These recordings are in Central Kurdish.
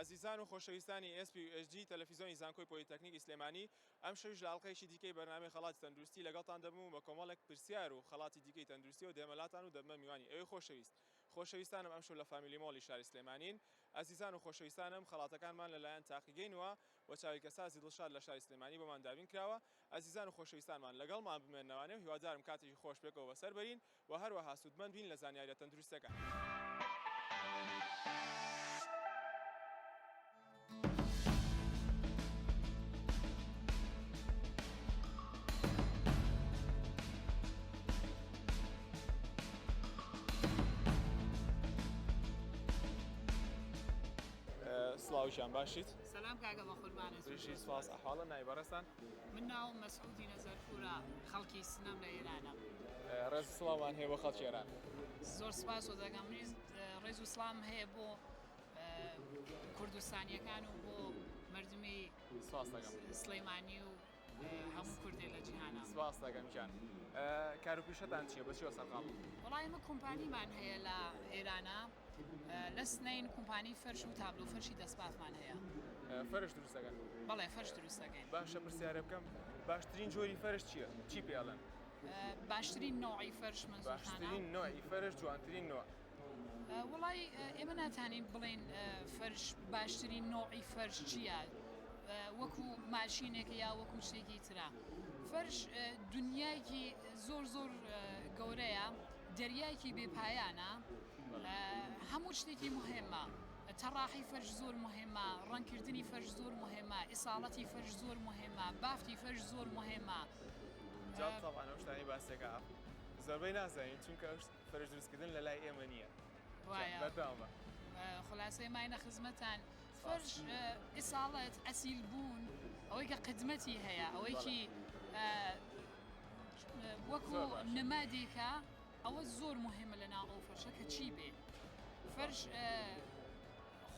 عزیزان و خۆشەویستانی SP&HG تەلەڤیزۆنی زانکۆی پۆلیتەکنیکی سلێمانی ئەم شەویش لە ئەڵقەیەکی دیکەی بەرنامەی خەڵاتی تەندروستی لەگەڵتان دەبووم بە کۆمەڵێک پرسیار و خەڵاتی دیکەی تەندروستی و دێمەلاتان و دەبمە میوانی ئەوەی خۆشەویستانم ئەم شەو لە فامیلی مۆڵی شاری سلێمانین. ئازیزان و خۆشەویستانم خەڵاتەکانمان لەلایەن تاقیگەینەوە و چاویلکەسازی دڵشاد لە شاری سلێمانی بۆمان دابین کراوە. ئازیزان و خۆشەویستانمان لەگەڵمان بمێننەوانێ و هیوادارم کاتێکی خۆش پێکەوە بەسەر بەرین و هەروەها سوودمەند بین لە زانیاریە تەندروستەکان. سڵاوشیان باشیت؟ سلام کاکە بە قوربانت. ریشی سپاس. ئەحواڵە نایبەڕستان؟ من ناوم مەسعودی نەزەرپورە، خەڵکی سنەم لە ئێرانە. ڕێز سڵاوان هەیە بۆ خەڵکی ئێران. زۆر سپاس دەکەم. ڕێز و سڵام هەیە بۆ کوردستانیەکان و بۆ مردمی سلەیمانی و هەموو کوردێ لە جیهانە. سپاس دەکەم گیان. کاروپیشەتان چییە؟ بەچیەوە سەرقاڵ؟ وەڵای ئێمە کۆمپانیمان هەیە لە ئێرانە، لە سنەین کۆمپانی فەرش و تابلۆ فەرشی دەستپاتمان هەیە. فەرش دروست دەکەن؟ بەڵێ فەرش دروست دەکەین. باشە پرسیارە بکەم، باشترین جۆری فەرش چییە؟ چی پێڵێن؟ باشترین نوعی فەرش منزوورانە؟ باشترین نوعی فەرش، جوانترین نوع. وڵای ئێمە ناتوانین بڵێن فەرش باشترین نوعی فەرش چییە، وەکو ماشینێکە یا وەکو شتێکی ترە. فەرش دنیایکی زۆر گەورەیە، دەریایکی بێپایانە، هەموو شتێکی مهمە. تەڕاحی فەرش زۆر مهمە، ڕەنکردنی فەرش زۆر مهمە، ئیساڵەتی فەرش زۆر مهمە، بافتی فەرش زۆر مهمە. طبعاً ئەو شتانی باسێکە زۆربەی نازانین چونکە فەرش دروستکردن لە لای ئێمە نییە. بەردەوامە. خلاصەی ماینە خزمەتان فەرش ئیساڵەت ئەسیل بوون، ئەوەی کە قدمەتی هەیە، ئەوەیکی وەکو نمادێکە، ئەوە زۆر مهمە لە ناو ئەو فەرشە کە چی بێ. فەرش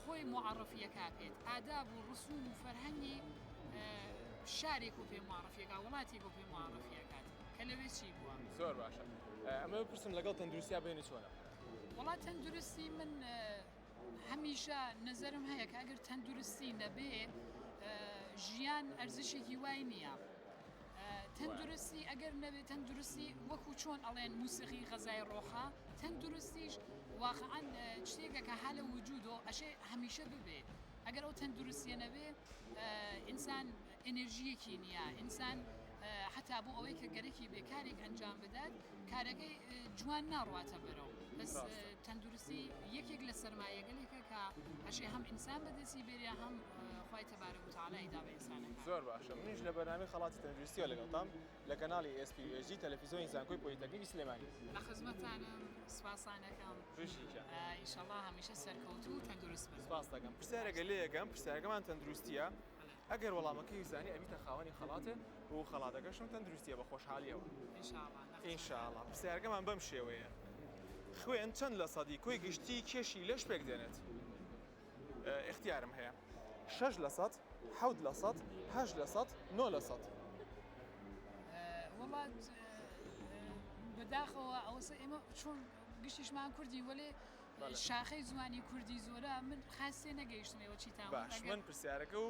خۆی معرفیەکە بێت، ئاداب و ڕسوم و فەرهەنگی شارێک و پێ معرفیەکە، وڵاتێک و پێ معرفیەکات کە لەوێ چی بووە. زۆر باشە. ئەمە بپرسم لەگەڵ تەندروستیا بینی چۆنە؟ وڵات تەندروستی من هەمیشە نەزەرم هەیە کە ئەگەر تەندروستی نەبێ ژیان ئەرزشێکی وای نییە. تەندروستی ئەگەر نەبێت، تەندروستی وەکو چۆن ئەڵێن موسیقی غەزای ڕۆخە، تەندروستیش واقعاً شتێکە کە حالە وجودۆ ئەشێ هەمیشە ببێ. ئەگەر ئەو تەندروستیە نەبێ، ئینسان ئێنەرژیەکی نییە، ئینسان حتا بۆ ئەوەی کە گەرەکی بێکارێک ئەنجام بدات کارەکەی جوان ناڕواتە بەرەو. بەس تەندروستی یەکێک لە سەرمایەگەلێکە کە هەشێ هەم ئینسان بەدەستی بێرە، هەم خوای تەبارەک و تەعالا هیدا بە ئینسانەکان. زۆر باشە. منیش لە بەرنامەی خەڵاتی تەندروستیە لەگەڵتان لە کەناڵی SP&HG تەلەڤیزۆنی زانکۆی پۆلیتەکنیکی سلێمانی. لە خزمەتانم، سوپاسانەکەم. ئینشەڵڵا هەمیشە سەرکەوتوو و تەندروست بن. سپاس دەکەم. پرسیارێکە لێ یەکەم، پرسیارەکەمان تەندروستیە. ئەگەر وەڵامەکەی زانی ئەبیتە خاوەنی خەڵاتێ و خەڵاتەکەشم تەندروستیە بە خۆشحالیەوە. ئینشاءڵڵا. پرسیارەکەمان بەم شێوەیە. خوێن چەند لە سەدی کۆی گشتی کێشی لەش پێک دێنێت؟ اختیارم هەیە. 6%، 7%، 8%، 9%. وڵات بەداخەوە ئەوەسە ئێمە چۆن گشتیشمان کوردی وەلێ شاخەی زمانی کوردی زۆرە، من خاستێ نەگەیشتمەوە چیتان. باش، من پرسیارەکە و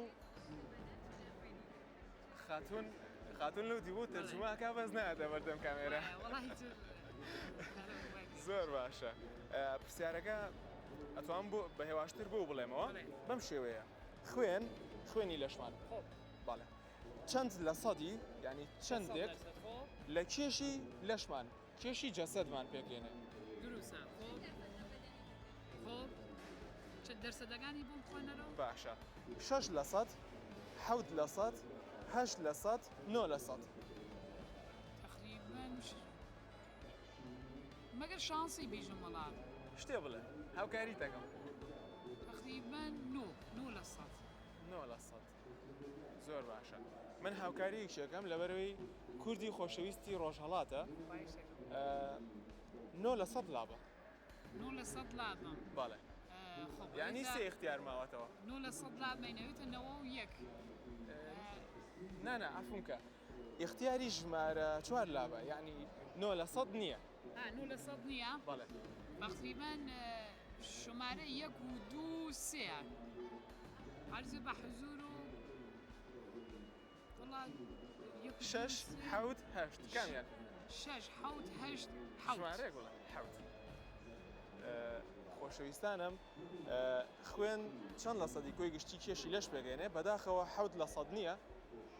خاتون لەو دیبوو تەرجمەکە بەس نایەتە بەردەم کامێرە. زۆر باشە. پرسیارەکە ئەتوان بە هێواشتر بۆ بڵێمەوە بەم شێوەیە. خوێنی لەشمان باڵێ چەند لە سەدی، یعنی چەندێک لە کێشی لەشمان، کێشی جەسەدمان پێکێنێ؟ دروستە. خۆب چ دەرسەدەکانی بۆم بخۆنەرەوە؟ باشە. 6%، 7%، 8%، 9%. تقریباً مەگەر شانسی بیژم وەڵام شتێ بڵێ، هاوکاری دەکەم. تقریباً 9%. 9%. زۆر باشە. من هاوکاریەکێکم لەبەرەوەی کوردی خۆشەویستی ڕۆژهەڵاتە. 9% لابە. 9% لابم. باڵێ. یعنی سێ اختیار ماوەتەوە. 9% لابمەینەوێتە 91. نانە ئەفونکە. اختیاری ژمارە 4 لابە، یعنی 9% نییە. 9% نییە؟ بەڵێ. تقریباً شمارە 1 و 2 3. عرض بحضور والله شش حوت هشت كامل شش حوت هشت حوت شمارەیەک وڵا حوت خۆشەویستانم خوێن چەند لە سەدی کۆی گشتی کێشی لەش پێگەێنێ بەداخەوە حوت لە سەد نییە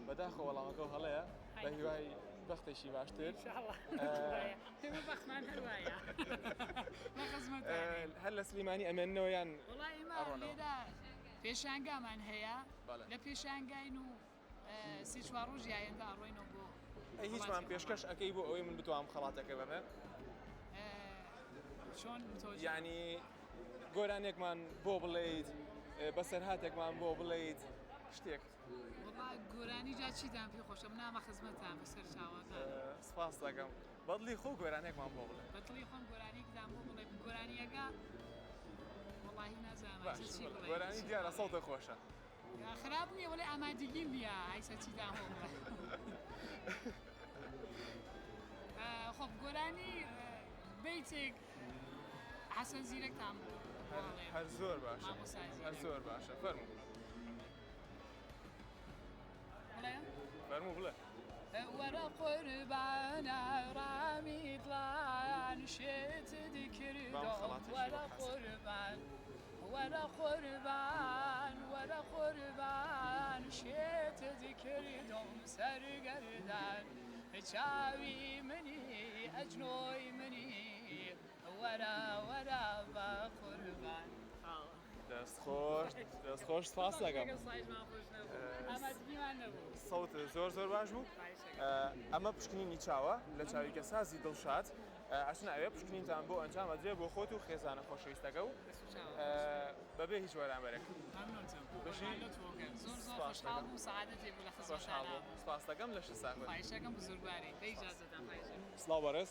بەداخەوە وەڵامەکە هەڵەیە بە هیوای بەختێکی باشتر بەختمان هەروایە هەر لە سلیمانی ئەمێننەوەیان وڵای ئێمە لێدا پێشانگامان هەیە لە پێشانگاین و سێ چوار ڕۆژی ئایندا ئەڕۆینەوە بۆ هیچمان پێشکەش ئەەکەی بۆ ئەوەی من بتوانم خەڵاتەکە بەمێ چۆن یعنی گۆرانێکمان بۆ بڵێیت بەسەرهاتێکمان بۆ بڵێیت شتێک گۆرانی جا چیدان پێ خۆشە نامە خزمەتان بەسەر چاوەکە سپاس دەکەم بەدڵی خۆ گۆرانێکمان بۆ بڵێ بەدڵی خۆم گۆرانێکدان بۆ بڵێ گۆرانیەکە وڵاهی نازانم گۆرانی دیارە سەڵتە خۆشە خراپ نییە وەڵێ ئامادەگیم نییە ئایسە چیدان هۆ خۆب گۆرانی بیتێک حەسەن زیرەکتان هەر زۆر باشە هەر زۆر باشە فەرموو فەرموو بڵێ وەرە قوربانە ڕامی دڵان شێت دکردۆم وەرە قوربان وەرە قوربان وەرە قوربان شێت دکردۆم سەرگەردان چاوی منی ئەجنۆی منی وەرە وەرە بە قوربان دەستخۆش سپاس دەکەم سەوت زۆر زۆر باش بوو ئەمە پشکنینی چاوە لە چاوی کە سازی دڵشاد ئەچنە ئەوێ پشکنینتان بۆ ئەنجام ئەدرێ بۆ خۆت و خێزانە خۆشەویستەکە و بەبێ هیچ وەرامبەرێک سپاس دەکەم لە خواهشەکەم بزرگواری بەئیجازەتان سڵاو بەڕێز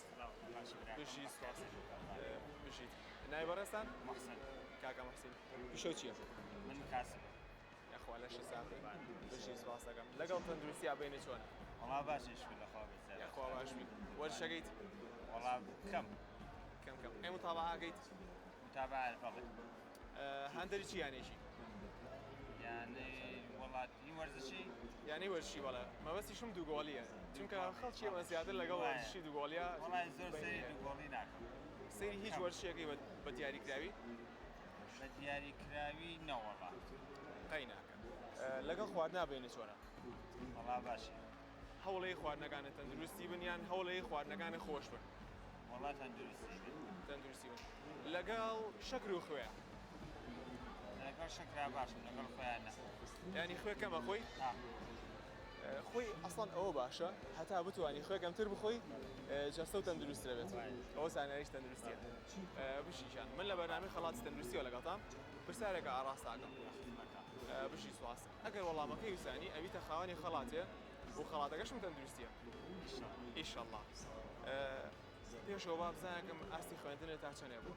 بژی سپاس بژیت نای بەڕێستان کاکە محسین پیشە چییە؟ من کاسب یاخوا لەشی ساقی بژی سپاس دەکەم لەگەڵ تەندروستی بینی چۆنە؟ وەڵا باشیش لەخوا بێت یاخوا باش بیت وەرشەکەیت؟ وەڵا کەم ئەی متابعەکەیت؟ متابعە فەقط هەندێری چی یانێکی؟ یعنی وڵات این وەرزشی یعنی وەرشی بەڵێ مەبەستیشم دووگۆڵیە چونکە خەڵکی ئەمە زیاتر لەگەڵ وەرشی دووگۆڵیە وەڵای زۆر سەیری دووگۆڵی ناکەم سەیری هیچ وەرشێکی بە دیاریکراوی؟ بە دیاریکراوی نەوەڵا قەی ناکە لەگەڵ خواردنا بینی چۆنە؟ وەڵا باشی هەوڵەی خواردنەکانت تەندروستی بنیان هەوڵەی خواردنەکانی خۆش بن وەڵا تەندروستی تەندروستی بن لەگەڵ شەکر و خوێ لەگەڵ شەکرا باشم لەگەڵ خۆیان نە ینی خوێ کەمە خۆی؟ خۆی ئەسڵان ئەوە باشە هەتا بتوانانی خوێ کەمتر بخۆی جەستە و تەندروسترە بێت ئەوە زانایش تەندروستیە بشیشان من لە بەرنامەی خەڵاتی تەندروستیەوە لەگەڵتان پرسیارێکە ئاڕاستاکەم بشی سواس ئەگەر وەڵامەکەی وسانی ئەویتە خاوەنی خەڵاتێ و خەڵاتەکەشم تەندروستیە ئیشەڵڵا پێشەوە با بزانەکەم ئاستی خوێندنێت تا چەندێ بوو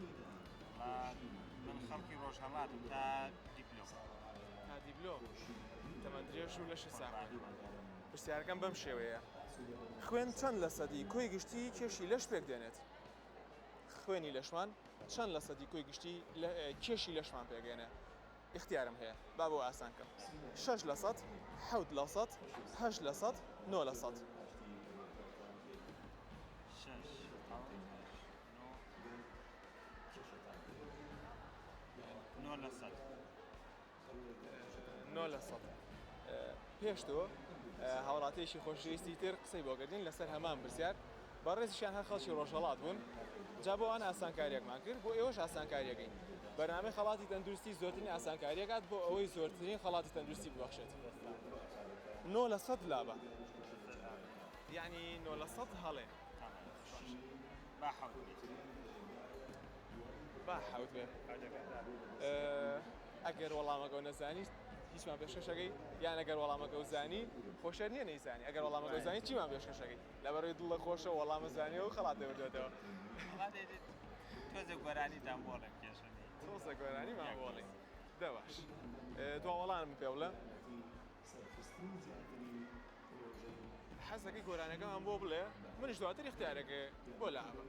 من خەڵکی ڕۆژهەڵاتم تا دیپلۆم تەمەندرێژ و لەشی ساقی پرسیارەکەم بەم شێوەیە خوێن چەند لە سەدی کۆی گشتی کێشی لەش پێک دێنێت خوێنی لەشمان چەند لە سەدی کۆی گشتی کێشی لەشمان پێگەێنێ اختیارم هەیە با بۆ ئاسانکەم 6 لە سەد 7 لە سەد 8 لە سەد 9 لە سەد 9 لە سەد پێشتۆ هاوڵاتیشی خۆشەویستی تر قسەی بۆگەردین لەسەر هەمان پرسیار بەڕێزیشیان هەر خەڵکی ڕۆژهەڵات بوون جا بۆ ئەوان ئاسانکاریەکمان کرد بۆ ئێوەش ئاسانکاریەکەی بەرنامەی خەڵاتی تەندروستی زۆرترین ئاسانکاریەکات بۆ ئەوەی زۆرترین خەڵاتی تەندروستی ببەخشێت 9 لە سەد لابە یعنی 9 لە سەد هەڵێ با حەوت بێ ئەگەر وەڵامەکە نەزانی هیچمان پێشکەشەکەی یان ئەگەر وەڵامەکە و زانی خۆشەر نییە نەیزانی ئەگەر وەڵامەکە زانی چیمان پێشکەشەکەی لەبەرەوەی دڵە خۆشە وەڵامە زانیەوە و خەڵات دەوردێتەوە تۆزە گۆرانیتان بۆڵێم کێشەنی تۆزە گۆرانیمان بۆڵێ دەباش دوا وەڵامم پێ بڵێ حەزەکەی گۆرانەکەمان بۆ بڵێ منیش دواتر اختیارەکە بۆ لابە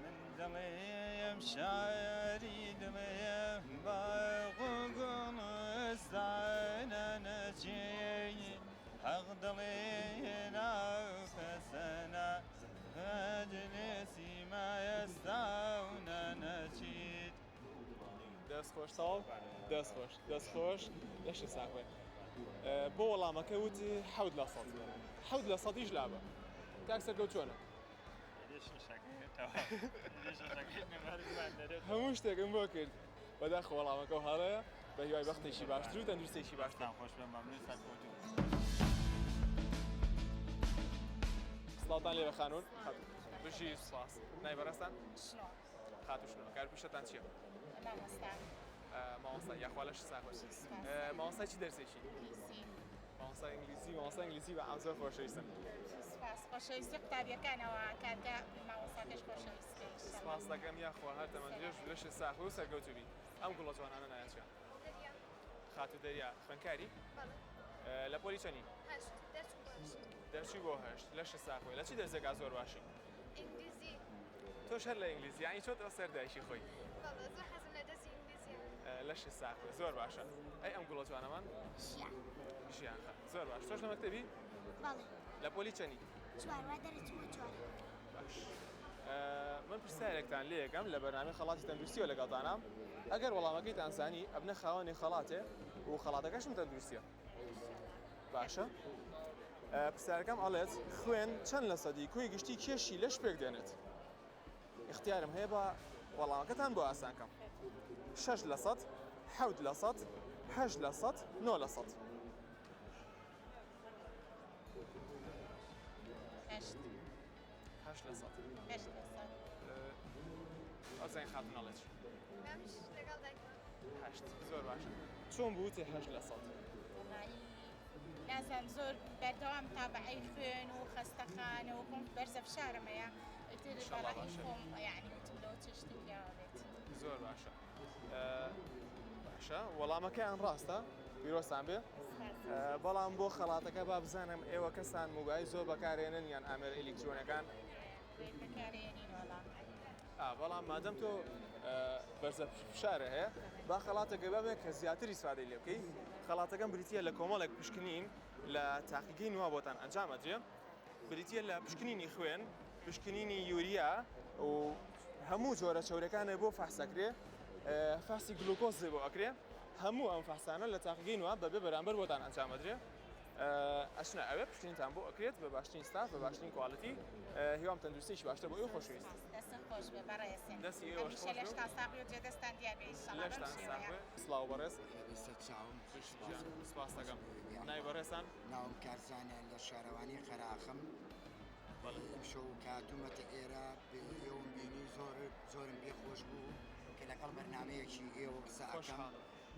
من دڵێم شاعری دڵێم دەستخۆش تاڵ دەستخۆش لەش ساخێ بۆ وەڵامەکە وتی حەوت لە سەد حەوت لە سەدیش لابە کاک سەرکەوت چۆنە هەموو شتێکم بۆ کرد بەداخە وەڵامەکە و هەڵەیە بە هیوای بەختێکی باشتر و تەندروستێکی باشتر خۆش بە مەمنون سەرکەوتو سڵاتان لێ بە خانوون بژی سڵاس نای بەڕێستان خاتوشنەوە کار پیشەتان چییە؟ مامۆستا یاخوا لەش ساخۆش مامۆستا چی دەرسێکی؟ مامۆستا ئینگلیزی مامۆستا ئینگلیزی بە ئەم زۆر خۆشەویستن خۆشەویستی قوتابیەکانەوە کاتە مامۆستاکەش خۆشەویستی سپاس دەکەم یاخوا هەر تەمەندرێژ لەش ساخۆ و سەرکەوتوبی ئەم گوڵە جوانانە نایەچیان خاتو دەریا خوێنکاری؟ لە پۆلی چەنی؟ دەرچی بۆ هەشت لەش ساخۆی لە چی دەرسێکا زۆر باشی؟ ئینگلیزی تۆش هەر لە ئینگلیزی یانی چۆتەوە سەردایشی خۆی بەڵێ زۆر حەزم لە دەستی ئینگلیزیە لەش ساخۆی زۆر باشە ئەی ئەم گوڵە جوانەمان ژیان زۆر باش تۆش لە مەکتەبی؟ بەڵێ لە پۆلی چەنی؟ چواروا دەرەچوە چوار باش من پرسیارێکتان لێ یەکەم لە بەرنامەی خەڵاتی تەندروستیەوە لەگەڵتانە ئەگەر وەڵامەکەیتان زانی ئەبنە خاوەنی خەڵاتێ و خەڵاتەکەشم تەندروستیە باشە پرسیارەکەم ئەڵێت خوێن چەند لە سەدی کۆی گشتی کێشی لەش پێک دێنێت اختیارم هەیە بە وەڵامەکەتان بۆ ئاسانکەم 6 لە 100 7 لە 100 8 لە 100 9 لە 100 8 لە 100 ئەوزای خاتون ئەڵێت مامش لەگەڵ دایکم 8 زۆر باشە چۆن بوو تێ 8 لە 100 لازم زۆر بەردەوام تابعی خوێن و خەستەخانە و خۆم بەرزە فشارمەیە بەڕای خۆم یعنی وتم لەوە چ شتێکیاوە بێت زۆر باشە باشە وەڵامەکەیان ڕاستە پیرۆستان بێ بەڵام بۆ خەڵاتەکە با بزانم ئێوە کەسان موبایل زۆر بەکارێنن یان ئامێر ئەلکترۆنەکان بەکارێنین وەڵام بەڵام مادەم تۆ بەرزە فشارە هەیە با خەڵاتەکە بابێت کە زیاتر ئیسفادەی لێ بکەیت خەڵاتەکەم بریتە لە کۆمەڵێک پشکنین لە تاقیگەی نووا بۆتان ئەنجامەدرێ بریتە لە پشکنینی خوێن پشکنینی یوریا و هەموو جۆرە چەورەکانە بۆ فەحسەکرێ فەحسی گلوکۆز بۆ ئەکرێ هەموو ئەم فەحسانە لە تاقیگەی نووا بەبێ بەرامبەر بۆتان ئەنجامەدرێ ئەچنە ئەوێ پشتینتان بۆ ئەکرێت بە باشترین ستاف بە باشترین کواڵیتی هیوام تەندروستیش باشتر بۆ ئێوە خۆشەویست دەستم خۆش بێ بەڕێسێن دەستی ئێوەش خۆش بێ. لەشتا ساقی و جێدەستان دیار بێ لەشتان ساخێ سڵاو بەڕێز بێستە چاوم سپاس دەکەم نای بەڕێستان ناوم کارزانە لە شارەوانی خەراخم شەو کاتومەتە ئێرە ئێوەم بینی زۆرم پێ خۆش بوو کە لەگەڵ بەرنمەیەکی ئێوە قسەکەم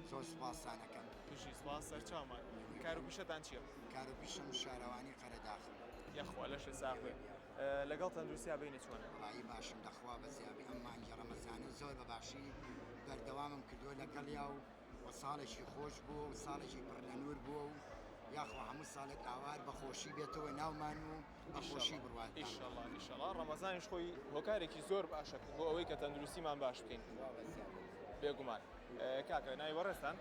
زۆر سپاسانەکەم تووشی سپاس سەرچاومان کار و پیشەتان چییە؟ کار و پیشم شارەوانی خەرەداخم یاخوا لەش ساخێ لەگەڵ تەندروستیا بینی چۆنە؟ وڵایی باشم دەخوا بە زیابی ئەم مانگی ڕەمەزانە زۆر بەباشی بەردەوامم کردووە لەگەڵ یا و ساڵێکی خۆش بووە و ساڵێکی پڕ لە نور بووە و یاخوا هەموو ساڵێک ئاوار بەخۆشی بێتەوە ناومان و بەخۆشی بڕوات ئیشەڵا ڕەمەزانیش خۆی هۆکارێکی زۆر باشە بۆ ئەوەی کە تەندروستیمان باش بکەین بێگومان کاکە ناوی وەڕێستان؟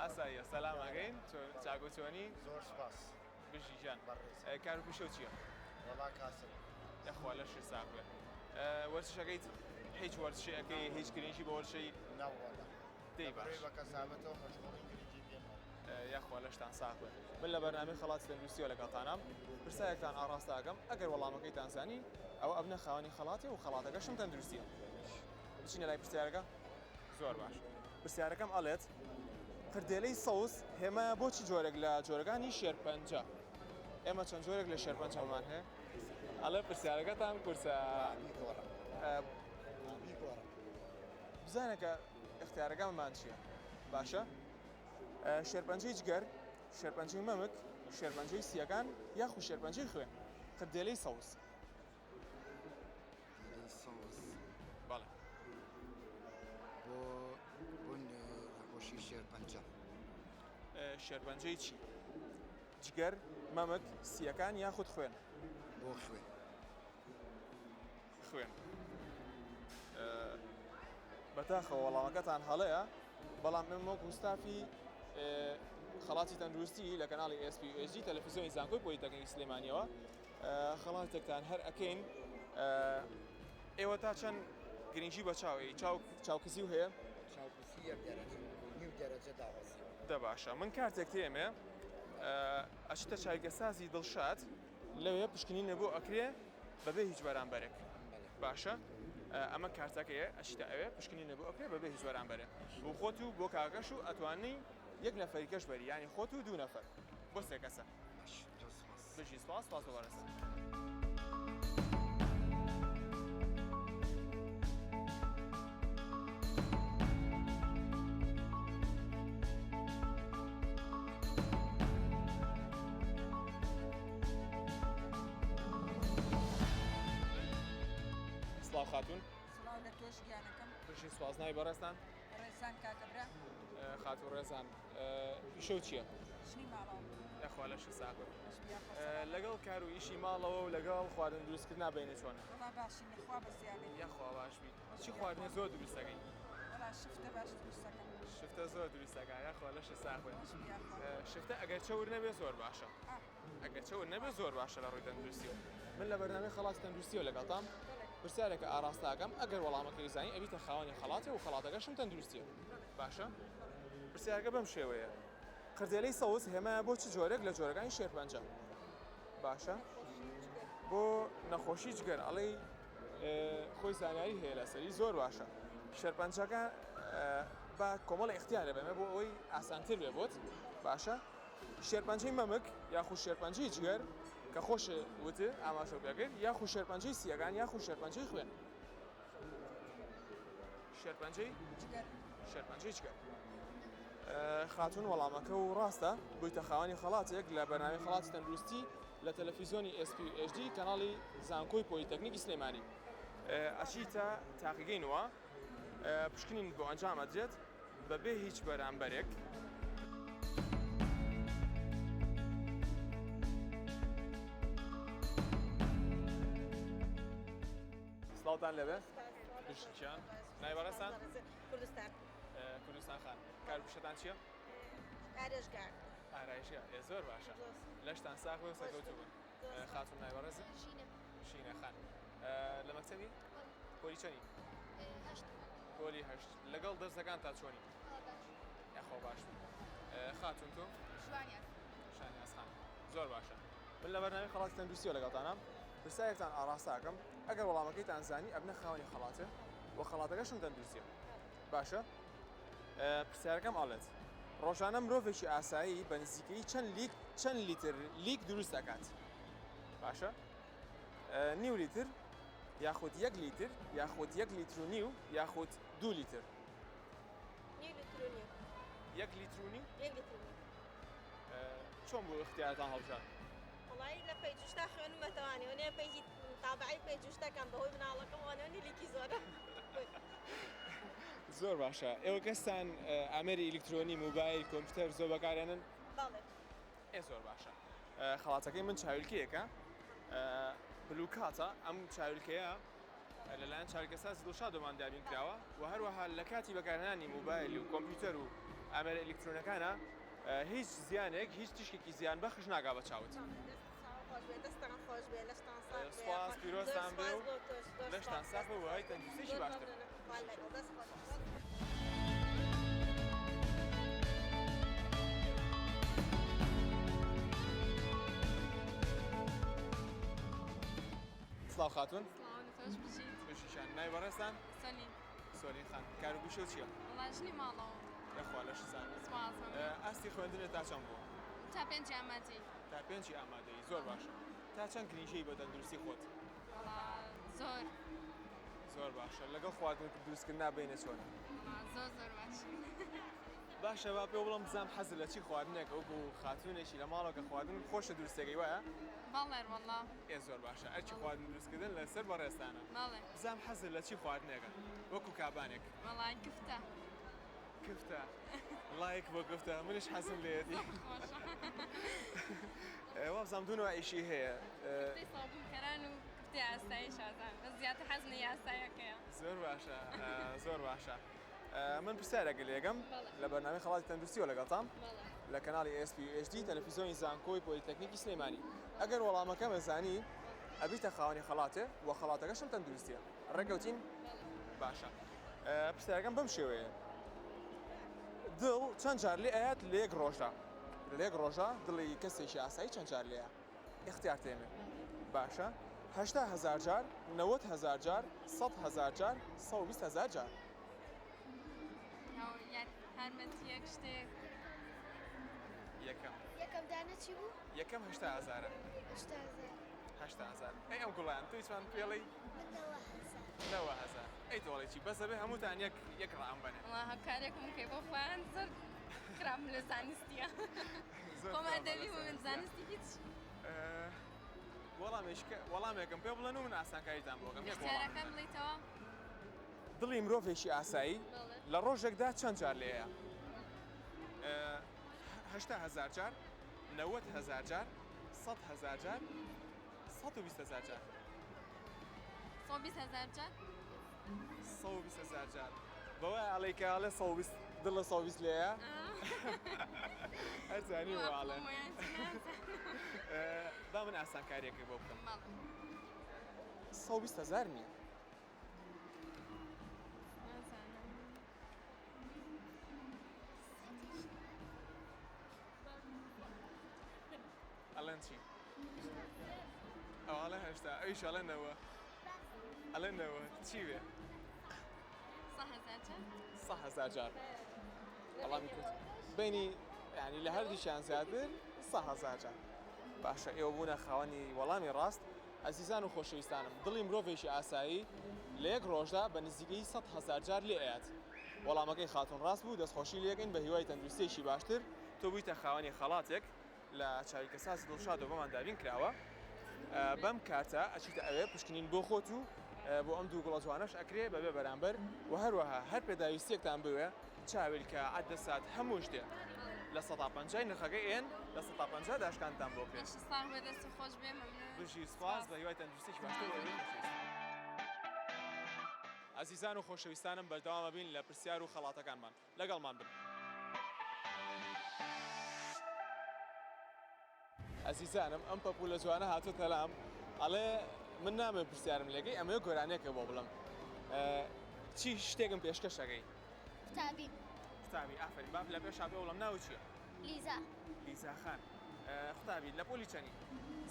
ئاساییە سەلام ئەگەین چاگۆ چۆنی؟ زۆر سپاس بژی ژیان کار و پیشە و چییە؟ وەڵا کاسم یاخوا لەشی ساخێ وەرزشەکەیت هیچ وەرزشەکەی هیچ گرنگی بە وەرزشەی ناوەڵا دەی باش بە کەسابەتەوە مەشغوڵی گرنگی پێم یاخوا لەشتان ساخێ من لە بەرنامەی خەڵاتی تەندروستیەوە لەگەڵتانم پرسایەکتان ئاڕاستە ئەکەم ئەگەر وەڵامەکەیتان زانی ئەوە ئەبنە خاوەنی خەڵاتی و خەڵاتەکەشم تەندروستیە بچینە لای پرسیارەکە زۆر باش پرسیارەکەم ئەڵێت کردێلەی سەوز هێمایە بۆچی جۆرێک لە جۆرەکانی شێرپەنجە ئێمە چەند جۆرێک لە شێرپەنجەمان هەیە ئەڵێ پرسیارەکەتان کورسە بزانە کە اختیارەکەممان چییە باشە شێرپەنجەی جگەر شێرپەنجەی مەمک شێرپەنجەی سیەکان یاخو شێرپەنجەی خوێن کردێلەی سەوز بەڵێ بۆ نەخۆشی شێرپەنجە شێرپەنجەی چی جگەر مەمک سیەکان یاخود خوێن بۆ خوێن بەتاخەوە وەڵامەکەتان هەڵەیە بەڵام من وەکو ستافی خەڵاتی تەندروستی لە کەناڵی SPOSG تەلەڤیزیۆنی زانکۆی پۆلیتەکنیکی سلێمانیەوە خەڵاتێکتان هەر ئەکەین ئێوە ئێوە تا چەند گرنگی بە چاوی چاوکسی و هەیە چاوکسی 1 دەرەجە نیو دەرەجە داوەسی دە باشە من کارتێک تێمێ ئەچتە چایگەسازی دڵشاد لەوێ پشکنی نەبوو ئەکرێ بەبێ هیچ بەرامبەرێک باشە ئەمە کارتەکەیە ئەشتا ئەوێ پشکنی نەبوو ئەکرێ بەبێ هیچ بەرامبەرێ بۆ خۆت و بۆ کاگەش و ئەتوانی یەک نەفەریکەش بەری ینی خۆت و 2 نەفەر بۆ سێ کەسە بژی سپاس وەرەسە سڵاو خاتون سڵاو لە تۆش گیانەکەم بژی سپاس ناوی بەڕێستان ڕێزان کاکەبرا خاتون ڕێزان ئیشە چییە؟ شنی ماڵەوە یاخوا لەش ساکە باشبیە لەگەڵ کار و ئیشی ماڵەوە و لەگەڵ خواردن دروستکردنا بینە چۆنە وڵا باشی نەخوا بەزیانێت یاخوا باشبی چی خواردنی زۆر دروستەکەی وڵا شفتە باش دروستەکەم شفتە زۆر دروستەکە یاخوا لەش ساخۆی باشبیە شفتە ئەگەر چەور نەبێ زۆر باشە ئەگەر چەور نەبێ زۆر باشە لە ڕووی تەندروستیەوە من لە بەرنامەی خەڵاتی تەندروستیەوە لەگەڵتام پرسیارێکە ئاراستاکەم ئەگەر وەڵامەکەی زانی ئەبیتە خاوەنی خەڵاتێ و خەڵاتەکەشم تەندروستیە باشە پرسیارەکە بەم شێوەیە قردێلەی سەوز هێمایە بۆ چ جۆرێک لە جۆرەکانی شێرپەنجە باشە بۆ نەخۆشی جگەر ئەڵێ خۆی زانیاری هەیە لەسەری زۆر باشە شێرپەنجەکە بە کۆمەڵ اختیارە بەمە بۆ ئەوەی ئاسانتر بێ بۆت باشە شێرپەنجەی مەمک یاخو شێرپەنجەی جگەر کە خۆشە وتە ئاماشە پێکرد یاخو شێرپەنجەی سیەکان یاخو شێرپەنجەی خوێن شێرپەنجەی شێرپەنجەی جگەر خاتون وەڵامەکە و ڕاستە بوویتە خاوەنی خەڵاتێک لە بەرنامەی خەڵاتی تەندروستی لە تەلەڤیزیۆنی SPHD کەناڵی زانکۆی پۆلیتەکنیکی سلێمانی ئەچیتە تاقیگەینەوە پشکنین بۆ ئەنجام ئەدرێت بەبێ هیچ بەرامبەرێک سڵاوتان لەبێ بشتیان نای بەڕێستان کوردستان کوردستان خان کار بشتان چییە؟ ئارێژگار ئارایشە زۆر باشە لەشتان ساخ و سەرکەوتوون خاتون نای بەڕێزە شینە خان لە مەکتەبی پۆلی چەنی؟ پۆلی هەشت لەگەڵ دەرسەکان تا چۆنی؟ یاخۆ باش خاتون تۆ؟ شانیاز خان زۆر باشە من لە بەرنامەی خەڵاتی تەندروستیەوە لەگەڵتانم پرسیارێکتان ئاراستاکەم ئەگەر وەڵامەکەیتان زانی ئەبنە خاوەنی خەڵاتە و خەڵاتەکەشم تەندروستیە باشە پرسیارەکەم ئاڵێت ڕۆژانە مرۆڤێکی ئاسایی بە نزیکەی چەند لیتر لیک دروست دەکات باشە نیو لیتر یاخود 1 لیتر یاخود 1 لیتر و نیو یاخود 2 لیتر 1 لیتر و نیو چۆن بۆ اختیارتان هەڵبژات وڵی لە پێیجوشتا خوێنمەتەوانی وێ پێیجی تابعی پێیجوشتەکەم بەهۆی مناڵەکەم وانێنی لیکی زۆرە زۆر باشە ئێوە کەستان ئامێری ئیلکترۆنی موبایل کۆمپیوتەر زۆر بەکارێنن زۆر باشە خەڵاتەکەی من چاویلکەیەکە بلوکاتە ئەم چاویلکەیە لەلایەن چارکەسازی دڵشاد دۆمان دابین کراوە و هەروەها لە کاتی بەکارهێنانی موبایل و کۆمپیوتەر و ئامێرە ئیلکترۆنەکانە هیچ زیانێک هیچ تشتێکی زیان بەخش ناگا بە چاوت دەستان خۆش بێ لەشتان ساق سپاس پیرۆزتان بێ و لەشتان ساق بێ و هەی تەندروستیشی باشتر سڵاو خاتون بشیشان نای بەڕێستان سۆلین خان کار و بیشە چییە؟ ژنی ماڵەوە لەخوا لەش زان ئاستی خوێندنت تا چەند بوو؟ تا 5 ئامادەی تا 5 ئامادەی زۆر باشە تا چەند گرنگشەی بە تەندروستی خۆت؟ زۆر باشە لەگەڵ خواردن دروستکردنا بینە چۆنە؟ زۆر باش باشە با پێ بڵم بزانم حەزت لە چی خواردنێک وەکو خاتونێکی لە ماڵەوە کە خواردن خۆشە دروستەکەی وایە؟ باڵێر وەڵا زۆر باشە ئەرچی خواردن دروستکردن لەسەر بەڕێستانە بزانم حەزت لە چی خواردنێکە وەکو کابانێک وەڵای کفتە کفتە لایک بۆ کفتە منش حەزم لێتی وا بزانم دوونەوە ئیشی هەیە سابوونکەران و کفتی ئاسایی شازان بە زیاتر حەزنی یاسایەکەیە زۆر باشە زۆر باشە من پرسیارێک لێگەم لە بەرنامەی خەڵاتی تەندروستیەوە لەگەڵتام لە کەناڵی SPHD تەلەڤیزیۆنی زانکۆی پۆلیتەکنیکی سلێمانی ئەگەر وەڵامەکەم زانی ئەبیتە خاوەنی خەڵاتێ و خەڵاتەکەشم تەندروستیە ڕێکەوتین باشە پرسیارەکەم بەم شێوەیە دڵ چەند جار لێ ئاات لە یەک ڕۆژە لە یەک ڕۆژە دڵی کەسێکی ئاسایی چەند جار لێە اختیار تێمێ باشە 800,000 جار 90,000 جار 100,000 جار 120,000 جار هەرمەتی یەک شتێک یەکەم یەکەم دانە چی بوو؟ یەکەم 800,000 800,000 ئەی ئەم گوڵیان توی چوان پێڵی 90,000 ئەی تۆڵێکی بەسە بێ هەمووتان یەک ڕام بنێ وڵا هەکارێکم کەی بۆ خۆیان زۆر خراپ لە زانستیە خۆمان دەبی و من زانستی هیچ وەڵامێکم پێ بڵێن و من ئاسانکاریتان بۆکەم اختیارەکەم بڵیتەوە دڵی مرۆڤێکی ئاسایی لە ڕۆژێکدا چەند جار لێیە 800,000 جار 90,000 جار 100,000 جار 120,000 جار 120,000 جار 120,000 جار بەوە ئاڵێکە ئاڵێ دڵ لە 120 لێیە هەرزانی وواڵێ با من ئاسانکاریەکە بۆ بکەم 120,000 نییە ئەڵێن چی؟ ئەوڵە هەشتا ئەویش ئەڵێنەوە ئەڵێنەوە چی وێ؟ 100,000 جار وەڵامی کورت بینی ینی لە هەردووشیان زیاتر 100,000 جار باشە ئێوە بوونە خاوەنی وەڵامی ڕاست ئەزیزان و خۆشەویستانم دڵی مرۆڤێکی ئاسایی لە یەک ڕۆژدا بە نزیکەی 100,000 جار لێ ئاات وەڵامەکەی خاتون ڕاست بوو دەستخۆشی لێگەین بە هیوای تەندروستیەکی باشتر تۆ بوویتە خاوەنی خەڵاتێک لە چاوی کەساسی دڵشاد و بەمان دابین کراوە بەم کاتە ئەچیتە ئەوێ پشکنین بۆ خۆت و بۆ ئەم دوو گوڵە جوانەش ئەکرێ بەبێ بەرامبەر و هەروەها هەر پێداویستێکتان بوێ چاویلکە عەدەسات هەموو شتێ لە 150 نرخەکەی ئێن لە 150 داشکانتان بۆ کرێت بەدەستی خۆش بێ مەمنون بژی سپاس بە هیوای تەندروستیی باشتر ئازیزان و خۆشەویستانم بەردەوامە بین لە پرسیار و خەڵاتەکانمان لەگەڵمان بن ئەزیزانم ئەم پەپوولە جوانە هاتووە تەلام ئەڵێ من نامێ پرسیارم لێگەی ئەمەیە گۆرانێکە بۆ بڵم چی شتێکم پێشکەشەکەی قوتابی قوتابی ئافرین باب لە پێش پێ وڵم ناو چییە لیزا خان قوتابی لە پۆلی چەنی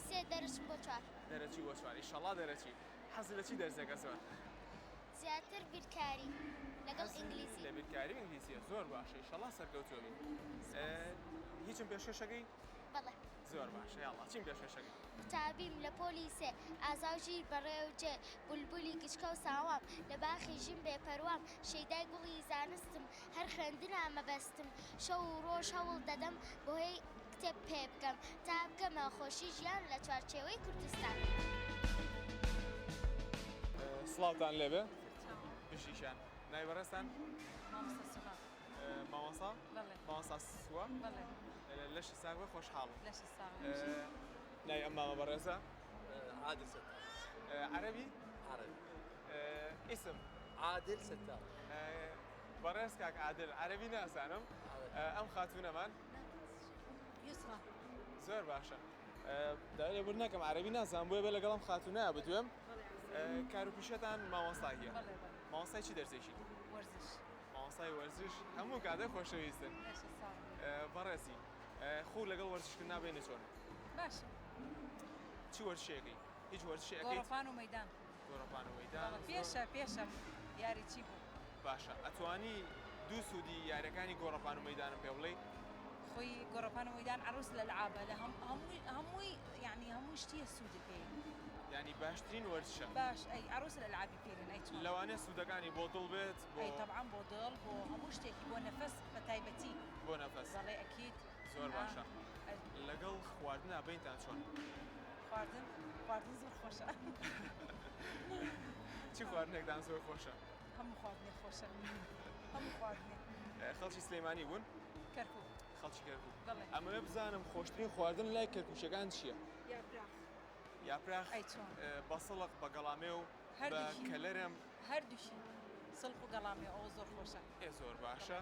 3 دەرەچم بۆ 4 دەرەچی بۆ 4 ئینشەڵا دەرەچی حەزی لە چی دەرسێکە زۆر زیاتر بیرکاری لەگەڵ ئینگلیزی لە بیرکاری و ئینگلیزیە زۆر باشە ئینشەڵا سەرکەوتووی هیچم پێشکەشەکەی بەڵێ زۆر باشە یاڵا چیم پێشکەشەکەی قوتابیم لە پۆلی 3 ئازاژیر بەڕێوجێ بولبولی گچکە و ساوام لە باخی ژین بێپەروام شەیدای گوڵی زانستم هەر خوێندنا مەبەستم شەو و ڕۆژ هەوڵ دەدەم بۆهۆی کتێب پێ بکەم تا بکەمە خۆشی ژیان لە چوارچێوەی کوردستان سڵاوتان لێبێ بژیشان نای بەڕێستان مامۆسا مامۆستا سووە لەشی ساغ بە خۆشحاڵم نای ئەم مامە بەڕێزە عادل ستار عەرەبی اسم عادل ستار بەڕێز کاک عادل عەرەبی نازانم ئەم خاتوونەمان یسرا زۆر باشە داوای لێبوور نەکەم عەرەبی نازانم بۆیە بێ لەگەڵم خاتوونەیە بتوێم کار و پیشەتان مامۆستاییە مامۆستای چی دەرسێکی وەرزش مامۆستای وەرزش هەموو کاتێک خۆشەویستن بەڕێزی خۆ لەگەڵ وەرزشکردن نابێنە چۆن باشە چی وەرزشەکەی هیچ وەرزشەکەی گۆڕەپان و مەیدان گۆڕەپان و مەیدان پێشە یاری چی بوو باشە ئەتوانی دوو سوودی یاریەکانی گۆڕەپان و مەیدانم پێ بڵێ خۆی گۆڕەپان و مەیدان عروس لە لەعابە لە هەمووی یعنی هەموو شتیە سوودی پێ ینی باشترین وەرزشە باش ئەی عروس لە لەعابی پێرن ئەی چۆن لەوانەیە سوودەکانی بۆ دڵ بێت ئەی طبعاً بۆ دڵ بۆ هەموو شتێکی بۆ نەفەس بە تایبەتی بۆ نەفەس بەڵێ ئەکید زۆر باشە لەگەڵ خواردنە بینتان چۆن خواردن زۆر خۆشە چی خواردنێکدان زۆر خۆشە هەموو خواردنێ خۆشە هەموو خواردنێ خەڵکی سلەیمانی بوون کەرکوو خەڵکی کەرکوو بەڵێ ئەمەوێ بزانم خۆشترین خواردن لای کەرکووچەکان چییە یاپراخ ئەی چۆن بەسەڵق بە گەڵامێ و بە کەلەرم هەردووشی سڵق و گەڵامێ ئەوە زۆر خۆشە زۆر باشە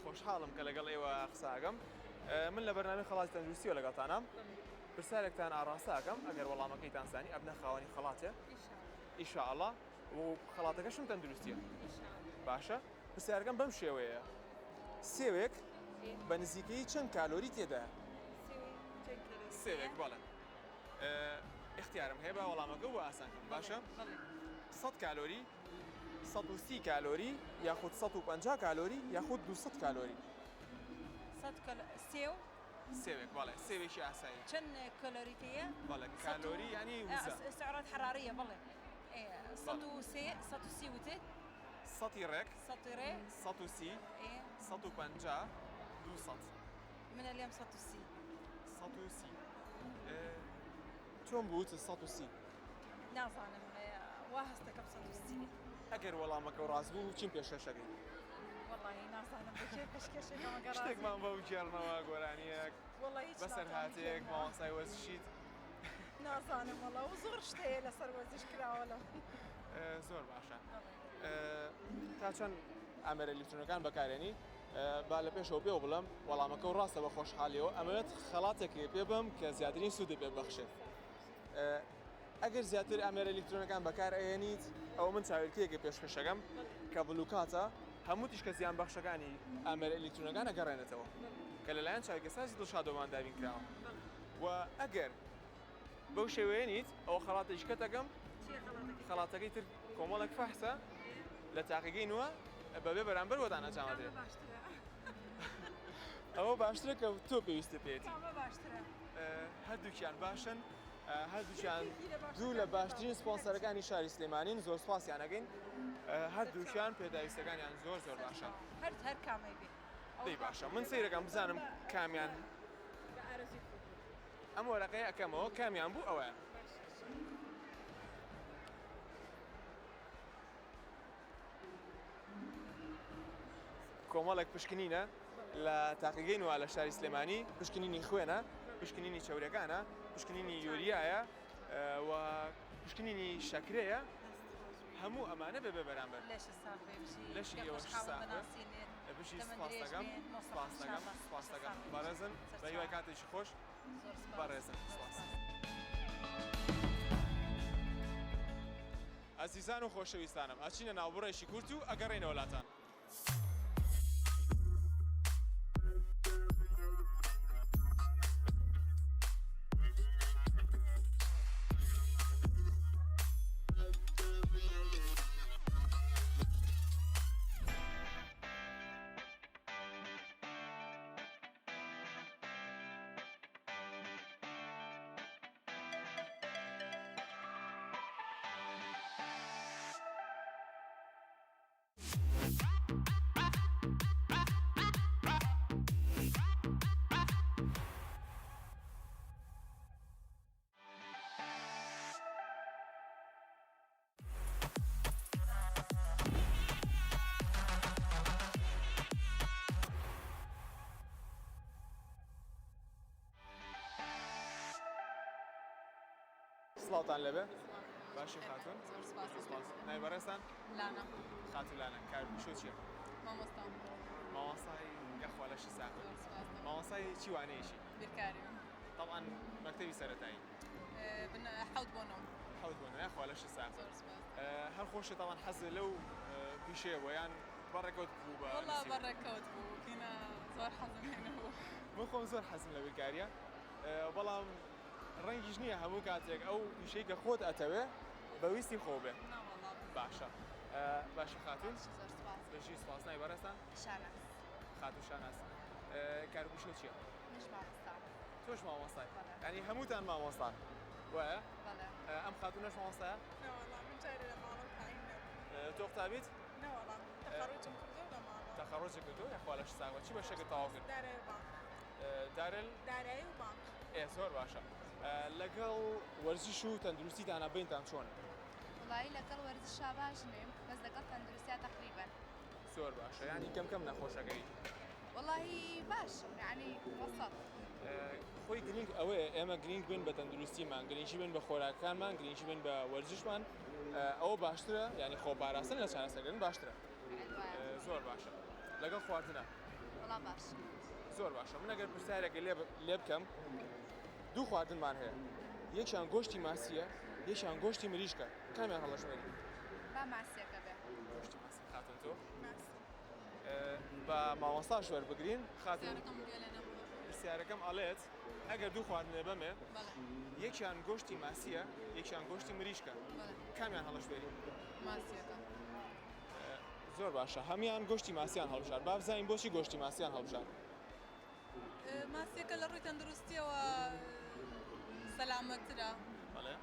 خۆشحاڵم کە لەگەڵ ئێوە قساگەم من لە بەرنامەی خەڵاتی تەندروستیەوە لەگەڵتانام پرسیارێکتان ئاڕاستە ئەەکەم ئەگەر وەڵامەکەیتان زانی ئەبنە خاوەنی خەڵاتێ ئیشاءالله و خەڵاتەکەشم تەندروستیە باشە پرسیارەکەم بەم شێوەیە سێوێک بە نزیکەی چەند کالۆری تێدا سێوێک بەڵێ اختیارم هەیە بە وەڵامەکە و ئاسانکەم باشە 100 کالۆری 130 کالۆری یاخود 150 کالۆری یاخود 200 کالۆری سێو سێوێک بەڵێ سێوێکی ئاسایی چەند کالۆریتەیە بەڵێ کالۆری ینی وزە سعرات حرارية بەڵێ 130 وتت سەتی ڕێک سەتی ڕێ 130 150 200 من اليوم 130 130 چۆن بووت 130 نازانم وا هەستەکەم 130 ئەگەر وەڵامەکە و ڕاست بوو چیم پێشکەشەکەی والله نازانم بکێ پێشکەشێکەوە گەڕاست شتێکمان بەو جێڕنەوە گۆرانیەک والله هیچ بەسەر هاتێک ماوەسای وەزشیت نازانم والله و زۆر شتەیە لەسەر وەزش کراوەڵە زۆر باشە تا چەند ئەمەرە ئەلکترۆنەکان بەکارێنی با لە پێشەوە پێوە بڵم وەڵامەکە و ڕاستە بە خۆشحالیەوە ئەمەوێت خەڵاتێکی پێ بم کە زیاترین سوودی پێ بەخشێت ئەگەر زیاتر ئەمەرە ئەلکترۆنەکان بەکار ئەێنیت ئەوە من چاویلکەیەکی پێشکەشەکەم کە بلوکاتە هەموو تیشکە زیان بەخشەکانی ئەمەرە ئەلکترۆنەکان ئەگەڕێنێتەوە کە لەلایەن چاویلکەسازی دڵشادۆمان دابین کراوە و ئەگەر بەو شێوەیە ئەوە خەڵاتێکی کە دەگەم خەڵاتەکەی تر کۆمەڵێک فەحسە لە تاقیگەی نووە بەبێ بەرامبەر وەدان ئەنجامەدرێ ئەوە باشترە کە تۆ پێویستە پێێتی هەردووکیان باشن هەردووکیان دوو لە باشترین سپۆنسەرەکانی شاری سلێمانین زۆر سپاسیان ئەگەین هەردووکیان پێداویستەکانیان زۆر زۆر باشە هەر کامەی بێ دەی باشە من سەیرەکەم بزانم کامیان ئەم وەرەقەیە ئەەکەمەوە کامیان بوو ئەوەیە کۆمەڵێک پشکنینە لە تاقیگەی نووا لە شاری سلێمانی پشکنینی خوێنە پشکنینی چەورەکانە پشکنینی یۆریایە و پشکنینی شەکرەیە هەموو ئەمانە بێ بەرامبەر لەشی ئێوەش ساخە بشی سپاس دەکەم بەڕێزن بە هیوای کاتێکی خۆش بەڕێزن سپاس ئەزیزان و خۆشەویستانم ئەچینە ناوبڕێکی کورت و ئەگەڕێنە وڵاتان سڵاوتان لەبێ باشی خاتون نای بەڕێستان لانا خاتون لانا کاربوو چییە مامۆستا ماوەسای یاخوا لەشی ساکن ماوەسای چی وانەیەشی بیرکاری طبعا مەکتەبی سەرەتایی حەوت بۆ نۆ حەوت بۆ نۆ یاخوا لەشی ساکن هەر خۆشە طبعا حەزە لەو پیشەیە بۆ یان بەڕێکەوت بوو بە والله بەڕێکەوت بوو کینە زۆر حەزم هێنەوە من خۆم زۆر حەزم لە بیرکاریە بەڵام ڕەنگیش نییە هەموو کاتێک ئەو پیشەی کە خۆت ئەتەوێ بەویستی خۆ بێ باشە باشە خاتون بەژی سپاس نای بەڕێستان خاتون شاناس کاربووشە چییە تۆش مامۆستای ینی هەمووتان مامۆستان وایە ئەم خاتونەش مامۆستایە تۆ قوتابیت تەخەڕۆجە کردو یاخوا لەش ساوە چی بەشێکت تەواو کرد دارایی و بانک زۆر باشە لەگەڵ وەرزش و تەندروستیتانە بینتان چۆنە وڵایی لەگەڵ وەرزشا باش نیم بەس لەگەڵ تەندروستیا تقریبا زۆر باشە ینی کەم نەخۆشەکەی والله باش يعني وسط خۆی گرنگ ئەوەیە ئێمە گرنگ بین بە تەندروستیمان گرنگی بین بە خۆراکانمان گرنگی بین بە وەرزشمان ئەوە باشترە ینی خۆ پاراستن لە چارەسەرکردن باشترە زۆر باشە لەگەڵ خواردنە وڵا باش زۆر باشە من ئەگەر پرسیارێکی لێ بکەم دوو خواردنمان هەیە یەکیان گۆشتی ماسیە یەکیان گۆشتی مریشکە کامیان هەڵەشمێری ماسیەکە بێ گۆشتی ماسی خاتون تۆ بە مامۆستاش وەربگرین خاتون پرسیارەکەم ئەڵێت ئەگەر دوو خواردنێ بەمێ یەکیان گۆشتی ماسیە یەکیان گۆشتی مریشکە کامیان هەڵەشوێری ماسیەکە زۆر باشە هەمیان گۆشتی ماسییان هەڵبژار با بزانین بۆچی گۆشتی ماسییان هەڵبژار ماسیەکە لە ڕووی تەندروستیەوە سەلامەترە بەڵێ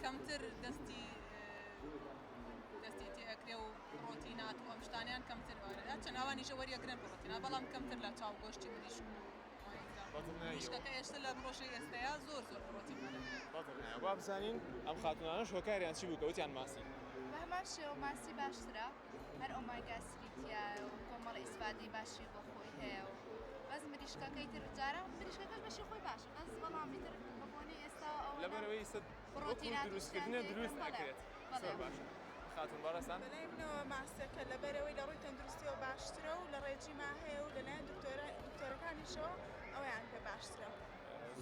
کەمتر دەستی تێئەکرێ و پرۆتینات و ئەم شتانیان کەمتر وارە چەند ئەوانیشە وەریەگرن پرۆتینات بەڵام کەمتر لە چاو گۆشتی مریشک مریشکەکە ئێشتا لە ڕۆژەی ئێستەیە زۆر پرۆتین وارەگرێت با بزانین ئەم خاتونانەش هۆکاریان چی بوو کە وتیان ماسی بە هەمان شێوە ماسی باشترە هەر ئۆماگا سریتیە و کۆمەڵی ئیسفادەی باشی بۆ خۆی هەیە و بەس مریشکەکەی تر جارە مریشکەکەش بەشی خۆی باشە بەس بەڵامی تر بەبوونی ئێستا لەبەرەوەی ئێستا دروستکردنە دروست ئەکرێت زۆر باشە خاتون بەڕێستان بەلایمنەوە ماسەکە لەبەرەوەی لە ڕووی تەندروستیەوە باشترە و لە ڕێجی ما هەیە و لەلایەن دکتۆرەکانیشەوە ئەویان پێ باشترە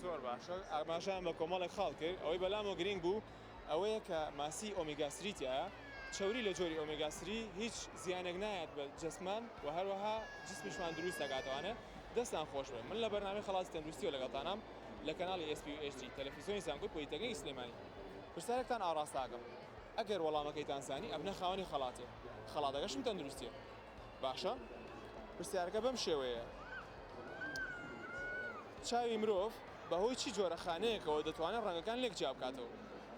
زۆر باشە ئاماژیان بە کۆمەڵێک خاڵ کرد ئەوەی بەلامەوە گرنگ بوو ئەوەیە کە ماسی ئۆمیگا سریتیایە چوری لە جۆری ئۆمیگا سری هیچ زیانێک نایەت بە جسمان و هەروەها جسمیشمان دروست دەکاتەوانە دەستان خۆش بێ من لە بەرنامەی خەڵاتی تەندروستیەوە لەگەڵتانام لە کەناڵی SPHD تەلەڤیزیۆنی زانکۆی پۆلیتەکنیکی سلێمانی پرسیارێکتان ئاڕاستاکەم ئەگەر وەڵامەکەیتان زانی ئەبنە خاوەنی خەڵاتێ خەڵاتەکەشم تەندروستیە باشە پرسیارەکە بەم شێوەیە چاوی مرۆڤ بەهۆی چی جۆرە خانەیەکەوە دەتوانێت ڕەنگەکان لێک جیا بکاتەوە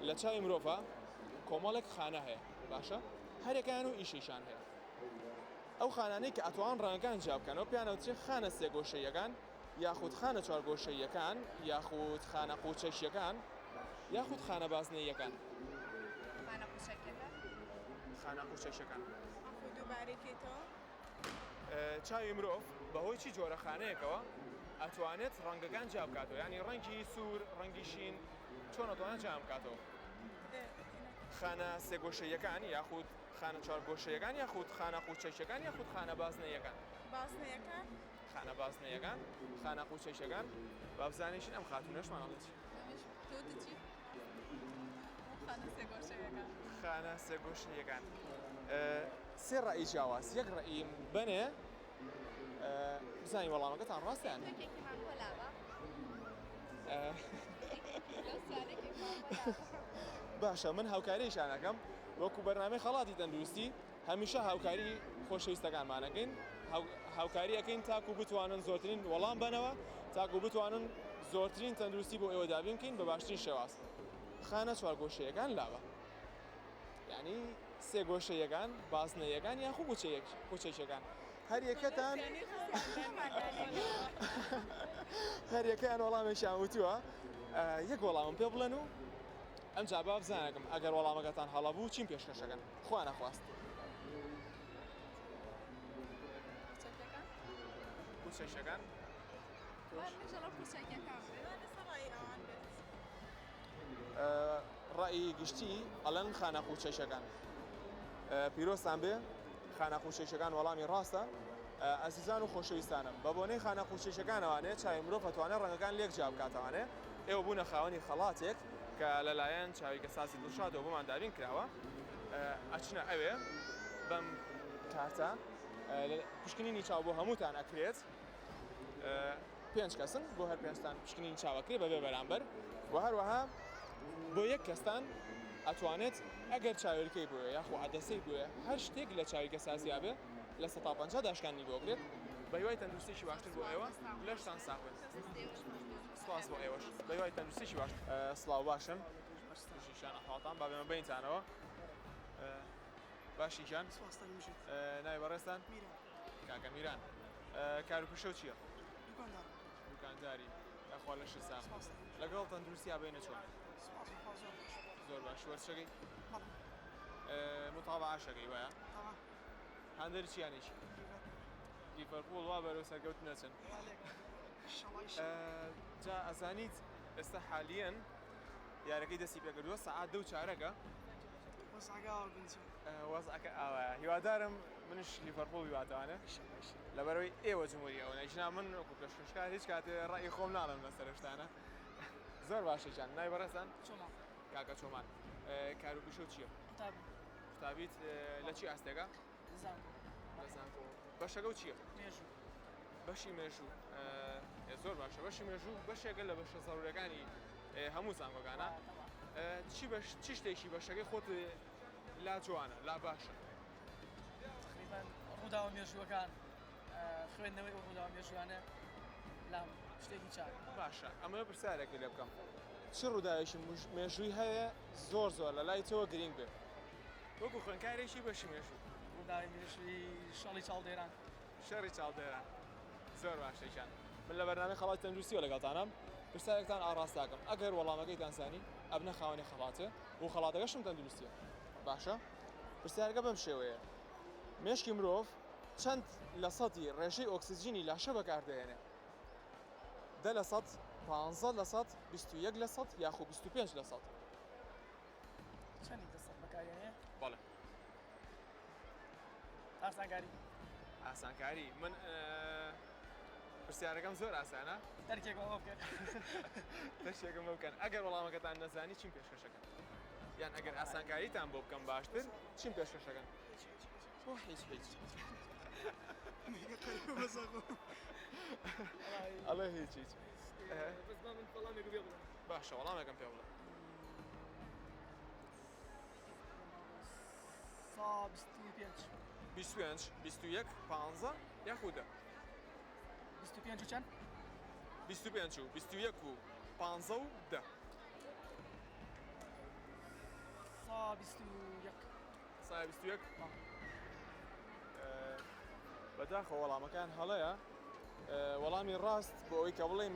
لە چاوی مرۆڤە کۆمەڵێک خانە هەیە باشە هەرێکیان و ئیشیشان هەیە ئەو خانانەی کە ئەتوان ڕەنگەکان جیا بکەنەوە پیانەوترێت خانە سێگۆشەیەکان یاخود خانە چوارگۆشەیەکان یاخود خانە قوچەشیەکان یاخود خانە بازنەیەکان خانە قوچەشەکان دووبارەکەیتەوە چاوی مرۆڤ بەهۆی چی جۆرە خانەیەکەوە ئەتوانێت ڕەنگەکان جیا بکاتەوە ینی ڕەنگی سوور ڕەنگی شین چۆن ئەتوانێت جیا بکاتەوە خانە سێگۆشەیەکان یاخود خانە چوارگۆشەیەکان یاخود خانە قوچەشیەکان یاخود خانە بازنەیەکان بازنەیەکان خانە بازنەیەکان خانە قوچەشیەکان با بزانیشن ئەم خاتونەشمان هەڵێت خانە سێگۆشەیەکان سێ ڕەئی جیاواز یەک ڕەئیم بنێ بزانین وەڵامەکەتان ڕاستیان باشە من هاوکاریشان ئەەکەم وەکو بەرنامەی خەڵاتی تەندروستی هەمیشە هاوکاری خۆشەویستەکانمانەکەین هاوکاری ئەەکەین تاکو بتوانن زۆرترین وەڵام بنەوە تاکو بتوانن زۆرترین تەندروستی بۆ ئێوە دابین بکەین بە باشترین شێواز خانە چوارگۆشەیەکان لاوە یعنی سێ گۆشەیەکان بازنەیەکان یاخود قوچەشیەکان هەر یەکەتان هەر یەکەیان وەڵامێکیان وتووە یەک وەڵامم پێ بڵێن و ئەم جا با بزانەکەم ئەگەر وەڵامەکەتان هەڵەبوو چیم پێشکەشەکەن خوا نەخواست قوچەشیەکان ڕەئی گشتی ئەڵەن خانە قوچەشەکان پیرۆستان بێ خانە قوچەشەکان وەڵامی ڕاستە ئەزیزان و خۆشەویستانم بە بۆنەی خانە قوچەشەکانەوانێت چاوی مرۆڤ ئەتوانێت ڕەنگەکان لێک جیا بکاتەوانێ ئێوە بوونە خاوەنی خەڵاتێک کە لەلایەن چاویگە سازی دڵشادەوە بۆمان دابین کراوە ئەچنە ئەوێ بەم کارتە پشکنینی چاو بۆ هەمووتان ئەکرێت 5 کەسن بۆ هەر پێنجتان پشکنینی چاوەکرێ بەبێ بەرامبەر و هەروەها بۆ یەک کەستان ئەتوانێت ئەگەر چاوێرکەی بووە یاخۆ عەدەسەی بووە هەر شتێک لە چاویگە سازیا بێ لە 150 داشکانی بۆگرێت بە هیوای تەندروستیشی باشتر بۆ ئێوە لەشتان ساخوێت سپاس بۆ ئێوەش بە هیوای تەندروستیشی باش سڵاو باشم شیشان ئەحواتان با بێمە بینتانەوە باشیشان ناوی بەڕێستان کاکە میران کار و پیشە چییە؟ دوکانداری یاخوا لە شسام لەگەڵ تەندروستیا بینە چۆن؟ زۆر باش وەرچەکەی متابعەشەکەی وایە؟ هەندێک چیانێکی لیڤەرپوڵ وا بەرەو سەرکەوت نەچن جا ئەزانیت ئێستا حالیەن یارەکەی دەستی پێکردووە سەعات 2:04 وەزعەکە ئاوایە هیوادارم منش لیڤەرپوڵ بیواتەوانە لەبەرەوەی ئێوە جمهوری ئەوە نەیژنا من وەکو پێشکەشکار هیچ کاتێ ڕەئی خۆم ناڵم لەسەر شتانە زۆر باشەیان ناوی بەڕێستان کاکە چۆمان کار و پیشە چییە؟ هەستابیت لە چی ئاستێگا؟ لە زانکۆ. بەشەکە و چییە؟ بەشی مێژوو زۆر باشە بەشی مێژوو بەشێکە لە بەشە زەڕورەکانی هەموو زانکۆکانە چی شتێکی بەشەکەی خۆت لا جوانە لا باشە تقریبا ڕووداوە مێژووەکان خوێندنەوەی ئەو ڕووداوە مێژوانە لام شتێکی چاک باشە ئەمە پرسیارێکی لێ بکەم چ ڕووداوێکی مێژووی هەیە زۆر لە لای تۆ گرنگ بێت وەکو خوێندکارێکی بەشی مێژوو ڕووداوی مێژووی شەڵی چاڵدێران شەڕی چاڵدێران زۆر باشەیشان من لە بەرنامەی خەڵاتی تەندروستیەوە لەگەڵتانم پرسیارێکتان ئاڕاستاکەم ئەگەر وەڵامەکەیتان زانی ئەبنە خاوەنی خەڵاتە و خەڵاتەکەشم تەندروستیە باشە پرسیارەکە بەم شێوەیە مێشکی مرۆڤ چەند لە سەدی ڕێژەی ئۆکسیجینی لاشە بەکاردەهێنێ 10 لە سەد 15 لە سەد 21 لە سەد یاخو 25 لە سەد چەندی دەسەد بەکارێنێ بەڵێ ئاسانکاری ئاسانکاری من پرسیارەکەم زۆر ئاسانە دەرکێکەوە بکەن دەشتێکم بکەن ئەگەر وەڵامەکەتان نەزانی چیم پێشکەشەکەن یان ئەگەر ئاسانکاریتان بۆ بکەم باشتر چیم پێشکەشەکەن هیچ ئەڵێ هیچ باشە وەڵامێکم پێ بڵێ 25 21 15 یاخودە 25 چەند 25 و 21 و 15 و 10 21 بەداخە وەڵامەکان هەڵەیە وەڵامی ڕاست بۆ ئەوەی کە بڵێ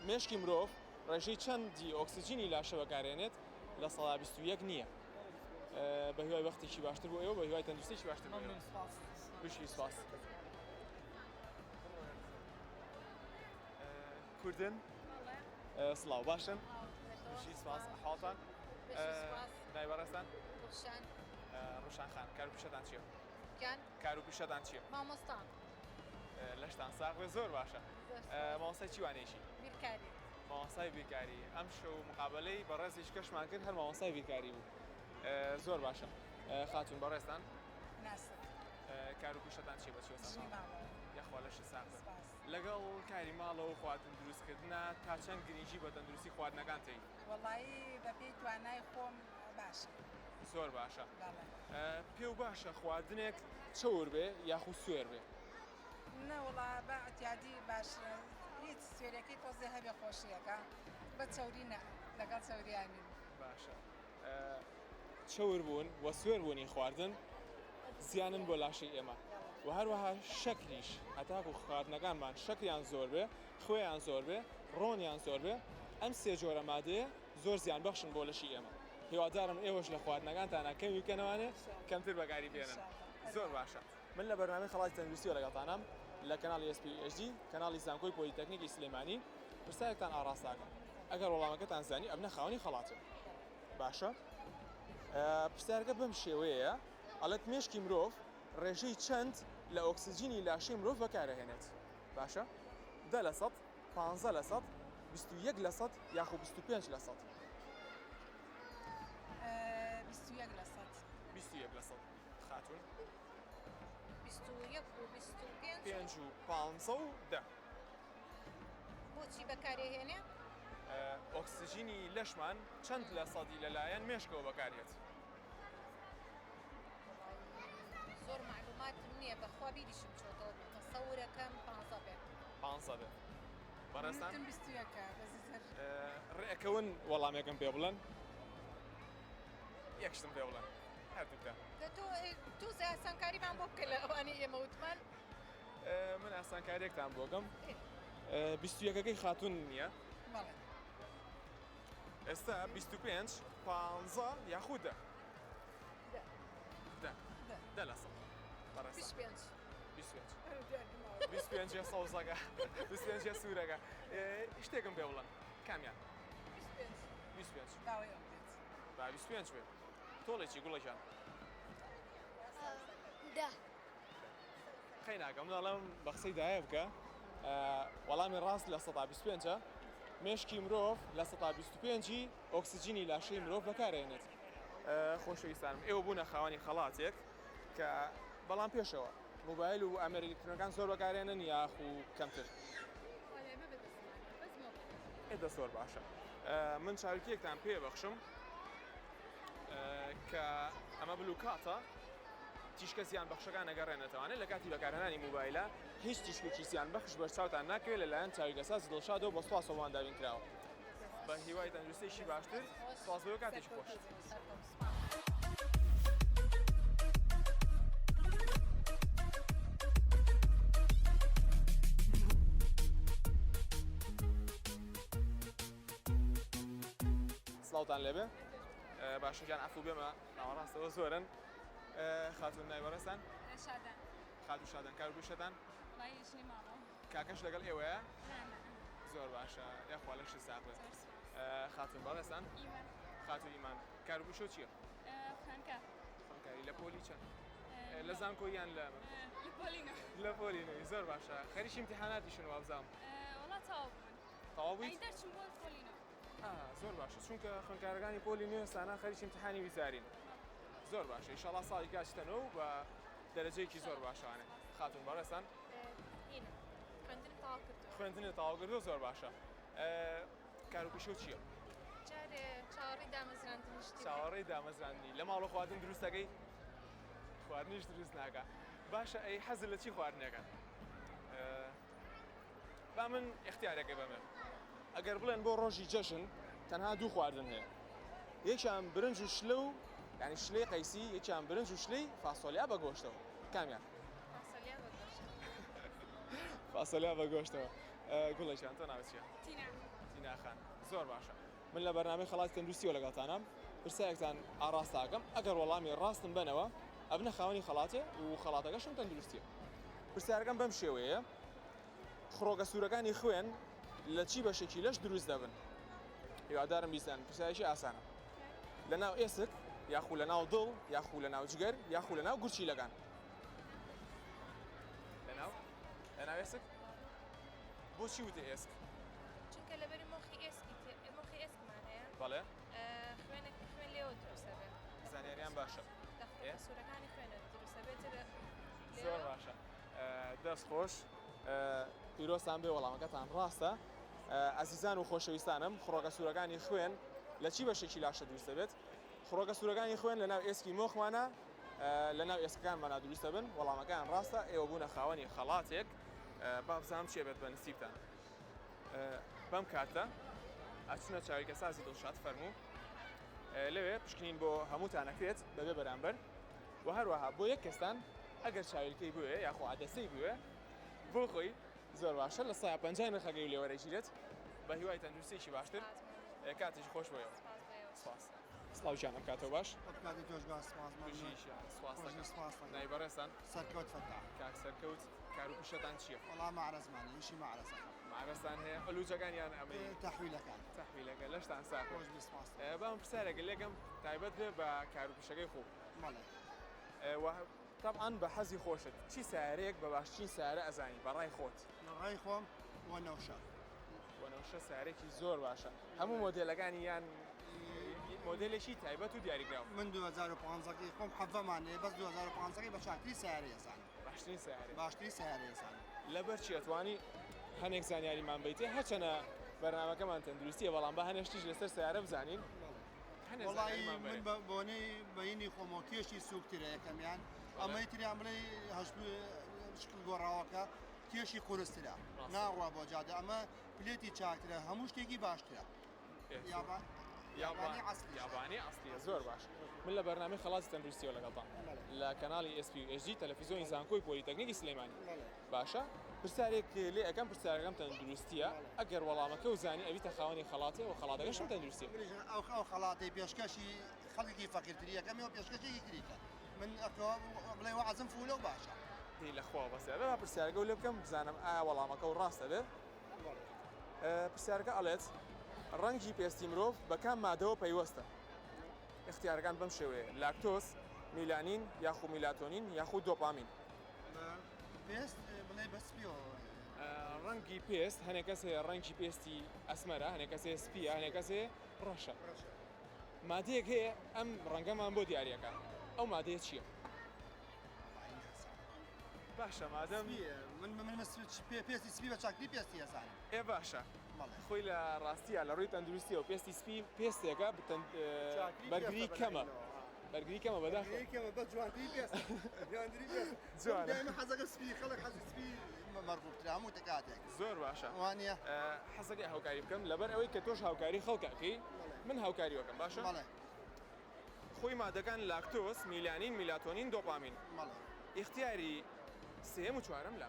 مێشکی مرۆڤ ڕێژەی چەندی ئۆکسیجینی لاشە بەکارێنێت لە سەدا 21 نییە بە هیوای وەختێکی باشتر بۆ ئێوە بە هیوای تەندروستیی باشتر بۆ ئێوە بشی سپاس کوردن سڵاو باشن بشی سپاس حاڵتان نایبەڕێستان ڕوشان خان کار و پیشەتان چییە؟ کار و پیشەتان چییە؟ مامۆستان لەشتان ساغێ زۆر باشە مامۆستای چی وانێشی؟ بیرکاری مامۆستای بیرکاری ئەم شەو مقابلەی بەڕێزیش کەشمان کرد هەر مامۆستای بیرکاری بوو زۆر باشە خاتون بەڕێستان ناسب کار و پیشەتان چییە بە چێوە یاخوا لەشی ساغ سپاس لەگەڵ کاری ماڵەوە خواردن دروستکردنە تا چەند گرنگی بە تەندروستی خواردنەکان تێی وەڵایی بەپێی توانای خۆم باشە زۆر باشە بەڵێ پێ و باشە خواردنێک چەور بێ یاخو سوێر بێ نەوەڵا بە ئەتیادی باش هیچ سوێرەکەی تۆزێ هەبێ خۆشیەکە بە چەوری نە لەگەڵ چەوریانی باشە چەور بوون و سوێر بوونی خواردن زیانن بۆ لاشەی ئێمە و هەروەها شەکریش هەتاکو خواردنەکانمان شەکریان زۆر بێ خوێیان زۆر بێ ڕۆنیان زۆر بێ ئەم سێ جۆرە مادەیە زۆر زیان بەخشن بۆ لەشی ئێمە هیوادارم ئێوەش لە خواردنەکانتانە کەمی بکەنەوانێ کەمتر بەکاری بێنن زۆر باشە من لە بەرنامەی خەڵاتی تەندروستیەوە لەگەڵتانم لە کەناڵی SPHD کەناڵی زانکۆی پۆلیتەکنیکی سلێمانی پرسیارێکتان ئاڕاستاکەم ئەگەر وەڵامەکەتان زانی ئەبنە خاوەنی خەڵاتە باشە پرسیارەکە بەم شێوەیە ئەڵێت مێشکی مرۆڤ ڕێژەی چەند لە ئۆکسیجینی لاشەی مرۆڤ بەکارەهێنێت باشە 10 لە سەد 15 لە سەد 21 لە سەد یاخو 25 لە سەد 21 لە سەد 21 لە سەد خاتون 21 و 25 5 و 15 و 10 بۆچی بەکارێهێنێ ئۆکسیجینی لەشمان چەند لە سەدی لەلایەن مێشکەوە بەکارێت زۆر معلوماتم نییە بەخوا بیریشم چۆتەوە تەسەورەکەم 15 بێت 15 بێت بەڕێستان 21 ڕێکەون وەڵامێکم پێ بڵێن یەکشتم پێ بڵێن هەردووکە تۆ ئاسانکاریمان بۆ بکە لە ئەوانی ئێمە وتمان من ئاسانکاریێکتان بۆکەم 21ەکەی خاتون نییە بەڵێ ئێستا 25 15 یاخو 10 لە سەد بەڕێستان 25 سەوزەکە 25 سوورەکە شتێکم پێ بڵێن کامیان 25 با 25 بێت تۆڵێکی گوڵەکان خەی ناکەم دەڵێم بە قسەی دایە بکە وەڵامی ڕاست لە 125 مێشکی مرۆڤ لە 125 ئۆکسیجینی لاشەی مرۆڤ بەکارێنێت خۆشەویستانم ئێوە بوونە خاوەنی خەڵاتێک کە بەڵام پێشەوە موبایل و ئەمریکەکان زۆر بەکارێنن یاخ و کەمتر ئێدە زۆر باشە من چاویلکێکتان پێ بەخشم کە ئەمە بلوکاتە تیشکە زیان بەخشەکان نەگەڕێنێتەوانێت لە کاتی بەکارهێنانی موبایلە هیچ تیشکێکی زیان بەخش بەرچاوتان ناکەوێت لەلایەن چاویلکەساز دڵشادەوە بە سوپاس وەڵام دابین کراوە بە هیوای تەندروستیشی باشتر سپاس بۆ کاتێکی خۆش سڵاوتان لێبێ باشەکان ئەفو بێمە ناوەڕاستەوە زۆرن خاتون نایوەڕێستان خاتو شادان کار بوشتان کاکەش لەگەڵ ئێوەیە زۆر باشە یاخوا لەشی ساقێت خاتون بەڕێستان خاتو ئیمان کار بوشۆ چییە؟ فەنکاری لە پۆلی چەند؟ لە زانکۆ یان لە پۆلینەوەی زۆر باشە خەریکی امتحاناتیشن وابزام تەواو بوویت؟ زۆر باشە چونکە خوێندکارەکانی پۆلی نوێستانە خەریکی امتحانی ویزارین زۆر باشە ئینشاڵڵا ساڵی کاچتەنەوە بە دەرەجەیەکی زۆر باشانێ خاتون بەڕێستان خوێندنت تەواو کردووە زۆر باشە کار و پیشۆ چییە؟ چاوەڕێی دامەزراندنی لە ماڵە خواردن دروستەکەی خواردنیش دروست ناکە باشە ئەی حەزت لە چی خواردنەکە؟ با من اختیارەکە بەمێ ئەگەر بڵێن بۆ ڕۆژی جەژن تەنها دوو خواردن هەیە یەکیان برنج و شلە و یعنی شلەی قەیسی یەکیان برنج و شلەی فاسۆلیا بە گۆشتەوە کامیان؟ فاسۆلیا بە گۆشتەوە گوڵێکیان تۆ ناوت چییە؟ تینا خان زۆر باشە من لە بەرنامەی خەڵاتی تەندروستیەوە لەگەڵتانم پرسیارێکتان ئاڕاستاکەم ئەگەر وەڵامی ڕاستم بنەوە ئەبنە خاوەنی خەڵاتێ و خەڵاتەکەشم تەندروستیە پرسیارەکەم بەم شێوەیە خڕۆگە سوورەکانی خوێن لە چی بەشێکی لەش دروست دەبن هیوادارم بیستان پرسیارێکی ئاسانە لە ناو ئێسک یاخو لە ناو دڵ یاخو لە ناو جگەر یاخو لە ناو گورچیلەکان لە ناو ئێسک بۆچی وتە ئێسک؟ چونکە لەبەری مۆخی ئێسکمان هەیە بەڵێ خوێن لێوە دروستە بێت زانیاریان باشە سوورەکانی خوێنە دروستە بێتە زۆر باشە دەست خۆش پیرۆستان بێ وەڵامەکەتان ڕاستە ئەزیزان و خۆشەویستانم خڕۆگە سوورەکانی خوێن لە چی بەشێکی لاشە دروستە بێت خڕۆگە سوورەکانی خوێن لە ناو ئێسکی مۆخمانە لە ناو ئێسکەکانمانە دروستە بن وەڵامەکان ڕاستە ئێوە بوونە خاوەنی خەڵاتێک با بزانم چێ بێت بە نسیبتان بەم کاتە ئەچونە چاویلکەسازی دڵشاد فەرموو لەوێ پشکنین بۆ هەمووتان نەکرێت بەبێ بەرامبەر و هەروەها بۆ یەک کەستان ئەگەر چاویلکەی بوێ یاخۆ عادەسەی بوێ بۆ خۆی زۆر باشە لە 150 نرخەکەی لێوەرەگیرێت بە هیوای تەندروستیی باشتر کاتێکی خۆش بۆیەوە سپاس سڵاوچیان ئەم کاتەوە باش نای بەڕێستان سەرکەوت فەتا کاک سەرکەوت کار و پیشەتان چییە؟ وەڵام معرەزمانی هیچی معرەزە معرەستان هەیە ئەلووجەکانیان ئەمەی تەحویلەکە لەشتان ساکۆ بام پرسیارێکە لێگەم تایبەت بێ بە کار و پیشەکەی خۆ طبعا بە حەزی خۆشت چی سیارەیەک بە باشترین سیارە ئەزانی بەڕای خۆت؟ ڕای خۆم وەنەوشە وەنەوشە سیارێکی زۆر باشە هەموو مۆدێلەکانی یان مۆدلێکی تایبەت و دیاریکراوە من 2015 خۆم حەڤەمانێ بەس 2015 بە چاکری سیارەی ئەزانم باشترین سیارەی ئەزانم لەبەر چی ئەتوانی هەنێک زانیاریمان بیتێ هەرچەنە بەرنامەکەمان تەندروستی بەڵام بە هەنێشتیش لەسەر سیارە بزانین وڵی من بۆنەی بەینی خۆمۆکێشی سوکترە یەکەمیان ئەمەی تریان بڵێ شکل گۆڕاوەکە کێشی قورسترە ناڕوا بۆ جادە ئەمە پلێتی چاکترە هەموو شتێکی باشترە یابانی ئەسلیە زۆر باش من لە بەرنامەی خەڵاتی تەندروستیەوە لەگەڵتان لە کەناڵی SPHD تەلەڤیزیۆنی زانکۆی پۆلیتەکنیکی سلێمانی باشە پرسیارێک لێ ئەەکەم پرسیارەکەم تەندروستیە ئەگەر وەڵامەکە و زانی ئەویتە خاوەنی خەڵاتێ و خەڵاتەکەشم تەندروستیە ئەو خەڵاتی پێشکەشی خەڵکی فەقیرتری یەکەمی و پێشکەشێکی تریکە من ئەکەوە بڵێ وەعەزم فولە و باشە پێی لەخوا بەسێ بە پرسیارەکە و لێ بکەم بزانم ئایا وەڵامەکە و ڕاستە بێ پرسیارەکە ئەڵێت ڕەنگی پێستی مرۆڤ بە کام مادەوە پەیوەستە اختیارەکان بەم شێوەیە لاکتۆز میلانین یاخو میلاتۆنین یاخو دۆپامین پێست بڵێ بەسپیەوە ڕەنگی پێست هەنێک کەس هەیە ڕەنگی پێستی ئەسمەرە هەنێک کەس هەیە سپیە هەنێک کەس هەیە ڕەشە مادەیەک هەیە ئەم ڕەنگەمان بۆ دیارەکە ئەو مادەیە چییە؟ باشە مادەم من پێستی سپی بە چاکری پێستی هەزانم ئێ باشە خۆی لە ڕاستیە لە ڕووی تەندروستی و پێستی سپی پێستێکە بەرگری کەمە بەرگری کەمە بەداخەوە بە جوانتری پێست جوانە حەزەکە سپی خەڵک حەزی سپی مەرغوبترا هەموو تکاتێک زۆر باشە وانە حەزەکەی هاوکاری بکەم لەبەر ئەوەی کە تۆش هاوکاری خەڵکەکەی من هاوکاری وەکەم باشە خۆی مادەکان لاکتۆز میلانین میلاتۆنین دۆپامین ئیختیاری سێم و چوارەم لا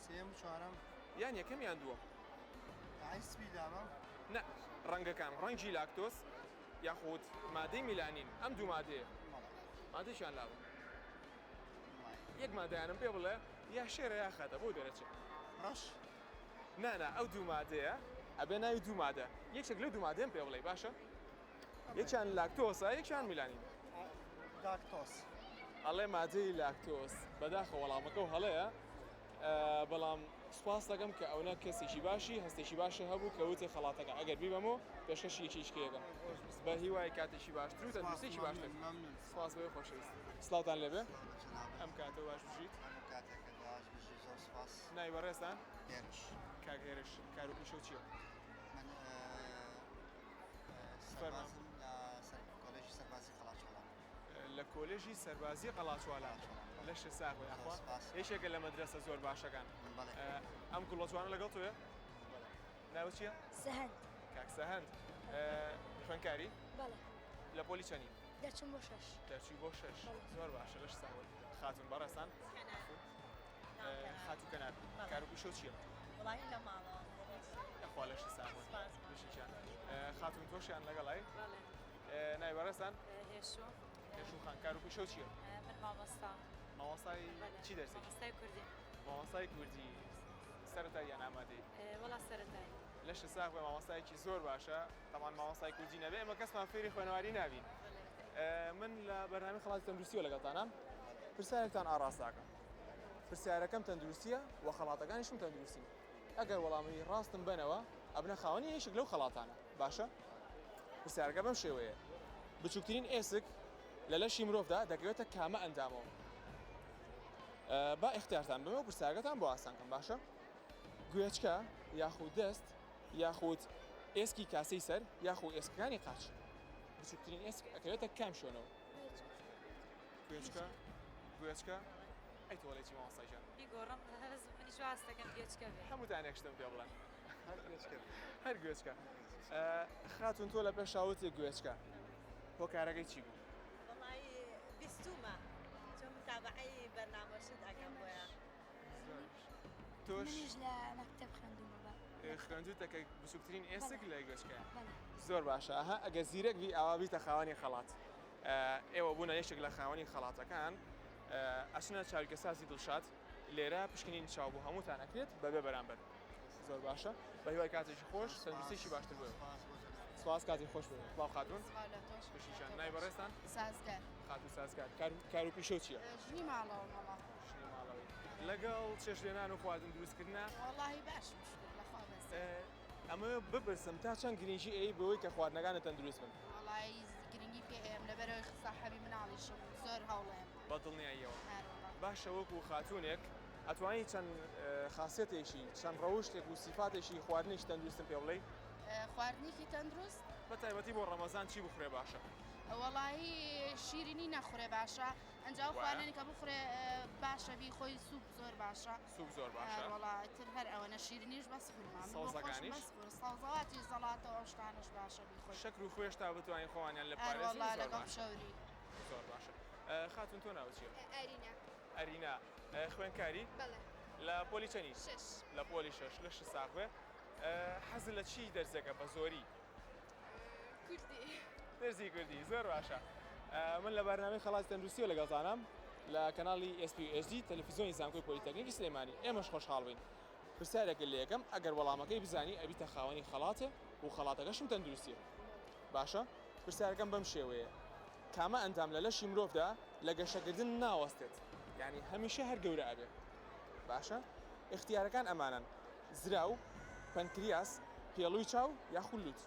سێم و چوارەم یان یەکەم یان دووەم سپی دامە نە ڕەنگەکان ڕەنگی لاکتۆز یاخود مادەی میلانین ئەم دوو مادەیە مادەیشیان لاوە یەک مادەیانم پێ بڵێ یا شێرە یا خەتە بۆ دەرەچێت ڕەش نانا ئەو دوو مادەیە ئەبێ ناوی دوو مادە یەکێک لەو دوو مادەیەم پێ بڵێ باشە یەکیان لاکتۆسە یەکیان میلانین لاکتۆز ئەڵێ مادەی لاکتۆز بەداخە وەڵامەکە و هەڵەیە بەڵام سوپاس دەکەم کە ئەوە کەسێکی باشی هەستێکی باشە هەبوو کە وتی خەڵاتەکە ئەگەر بیبەمەوە پێشکەشی یەکیشکەیەکەم بە هیوای کاتێکی باشتر و تەندروستێکی باشتر سپاس بۆ خۆشەویست سڵاوتان لەبێ ئەم کاتە باش بژیت نای بەڕێستان کاک هێرش کار و پیشە و چییە؟ لە کۆلێژی سەربازی قەڵاچوالان لە شەساغ یاخوا یەکێکە لە مەدرسە زۆر باشەکان ئەم گوڵەتوانە لەگەڵ تۆیە؟ ناوت چییە؟ سەهەند کاک سەهەند خوێندکاری؟ بەڵێ لە پۆلی چەندی؟ دەچم بۆ شەش دەچی بۆ شەش زۆر باشە لە شەساغ خاتون بەڕێستان؟ خاتو کەنار کار و پیشە و چییە؟ وڵی لە ماڵەوە ئەخوا لە شەساغ بشیان خاتون تۆشیان لەگەڵای؟ نای بەڕێستان؟ هێشوخان کار و پیشە و چییە؟ من مامۆستا مامۆستای چی دەرسێکی؟ مامۆستای کوردی مامۆستای کوردی سەرەتایی یان ئامادەی؟ وەڵا سەرەتایی لە شەساغ بە مامۆستایەکی زۆر باشە تەمان مامۆستای کوردی نەبێ ئێمە کەسمان فێری خوێنەواری نابین من لە بەرنامەی خەڵاتی تەندروستیەوە لەگەڵتانم پرسیارێکتان ئاڕاستاکەم پرسیارەکەم تەندروستیە و خەڵاتەکانیشم تەندروستین ئەگەر وەڵامی ڕاستم بنەوە ئەبنە خاوەنی هیچێک لەو خەڵاتانە باشە؟ پرسیارەکە بەم شێوەیە بچووکترین ئێسک لە لەشی مرۆڤدا دەکەوێتە کامە ئەندامەوە با اختیارتان بمە و پرسیارەکەتان بۆ ئاسانکەم باشە؟ گوێچکە یاخود دەست یاخود ئێسکی کاسەی سەر یاخود ئێسکەکانی قاچ بچووکترین ئێسک ئەکەوێتە کام شوێنەوە؟ گوێچکە ئەی تۆڵێکی مامۆستایجان بیگۆڕم منیش واز دەکەم گوێچکە بێ هەمووتان یەکشتم پێ بڵێن هەر گوێچکە خاتون تۆ لە پێشاوتی گوێچکە هۆکارەکەی چی بوو؟ وڵی بیستومە چۆن متابعەی بەرنامەشت ئەەکەم بۆیە تۆش منیش لە مەکتەب خوێندومەوە خوێندووتەکە بچووکترین ئێسک لە گوێچکەیە زۆر باشە ئەها ئەگەر زیرەک بی ئاوا بیتە خاوەنی خەڵات ئێوە بوونە یەکێک لە خاوەنی خەڵاتەکان ئەچنە چاویلکەسازی دڵشاد لێرە پشکنین چاو بوو هەمووتان ئەکرێت بەبێ بەرامبەر زۆر باشە بە هیوای کاتێکی خۆش تەندروستیشی باشتر بووە سواز کاتی خۆش بوو باو خاتون بشیشان نای بەڕێستان سازگار خاتون سازگار کار و پیشە و چییە؟ ژنی ماڵەوە مەڵە ژنی ماڵەوەی لەگەڵ چێشتێنان و خواردن دروستکردنا وەڵاهی باش مشکل لەخوا بەس ئەمە بپرسم تا چەند گرنگی ئەی بەوەی کە خواردنەکانت تەندروست بن وەڵاهی گرنگی پێ ئێم لەبەرەوەی خساحەبی مناڵیشم زۆر هەوڵێم بەدڵنیاییەوە باشە وەکو خاتونێک ئەتوانی چەند خاصێتێکی چەند ڕەوشتێک و سیفاتێکی خواردنێکی تەندروستن پێ بڵێ خواردنێکی تەندروست بە تایبەتی بۆ ڕەمەزان چی بخورێ باشە؟ وەڵاهی شیرینی نەخورێ باشە ئەنجاو خواردنی کە بخورێ باشە بی خۆی سوپ زۆر باشە سوپ زۆر باشە وەڵاهی تر هەر ئەوەنە شیرینیش بەس خوڕمان سەوزەکانیش سەوزەواتی زەڵاتەوە شتانش باشە بی خۆی شەکر و خوێش تا بتوانین خۆوانیان لە پارێزی وەڵا لەگەڵ شەوری زۆر باشە خاتون تۆ ناوت چییە؟ ئەرینا ئەرینا خوێندکاری؟ بەڵێ لە پۆلی چەندی؟ شەش لە پۆلی شەش لە شەساغوێ حەزت لە چی دەرزێکە بە زۆری؟ کوردی دەرزی کوردی زۆر باشە من لە بەرنامەی خەڵاتی تەندروستیەوە لەگەڵتانم لە کەناڵی SPHD تەلەڤیزیۆنی زانکۆی پۆلیتەکنیکی سلێمانی ئێمەش خۆشحاڵ بین پرسیارێکە لە یەکەم ئەگەر وەڵامەکەی بزانی ئەبیتە خاوەنی خەڵاتە و خەڵاتەکەشم تەندروستیە باشە پرسیارەکەم بەم شێوەیە کامە ئەندام لە لەشی مرۆڤدا لە گەشەکردن ناوەستێت یعنی هەمیشە هەر گەورە ئەبێ باشە اختیارەکان ئەمانن زراو پەنکریاس پێڵووی چاو یاخود لوت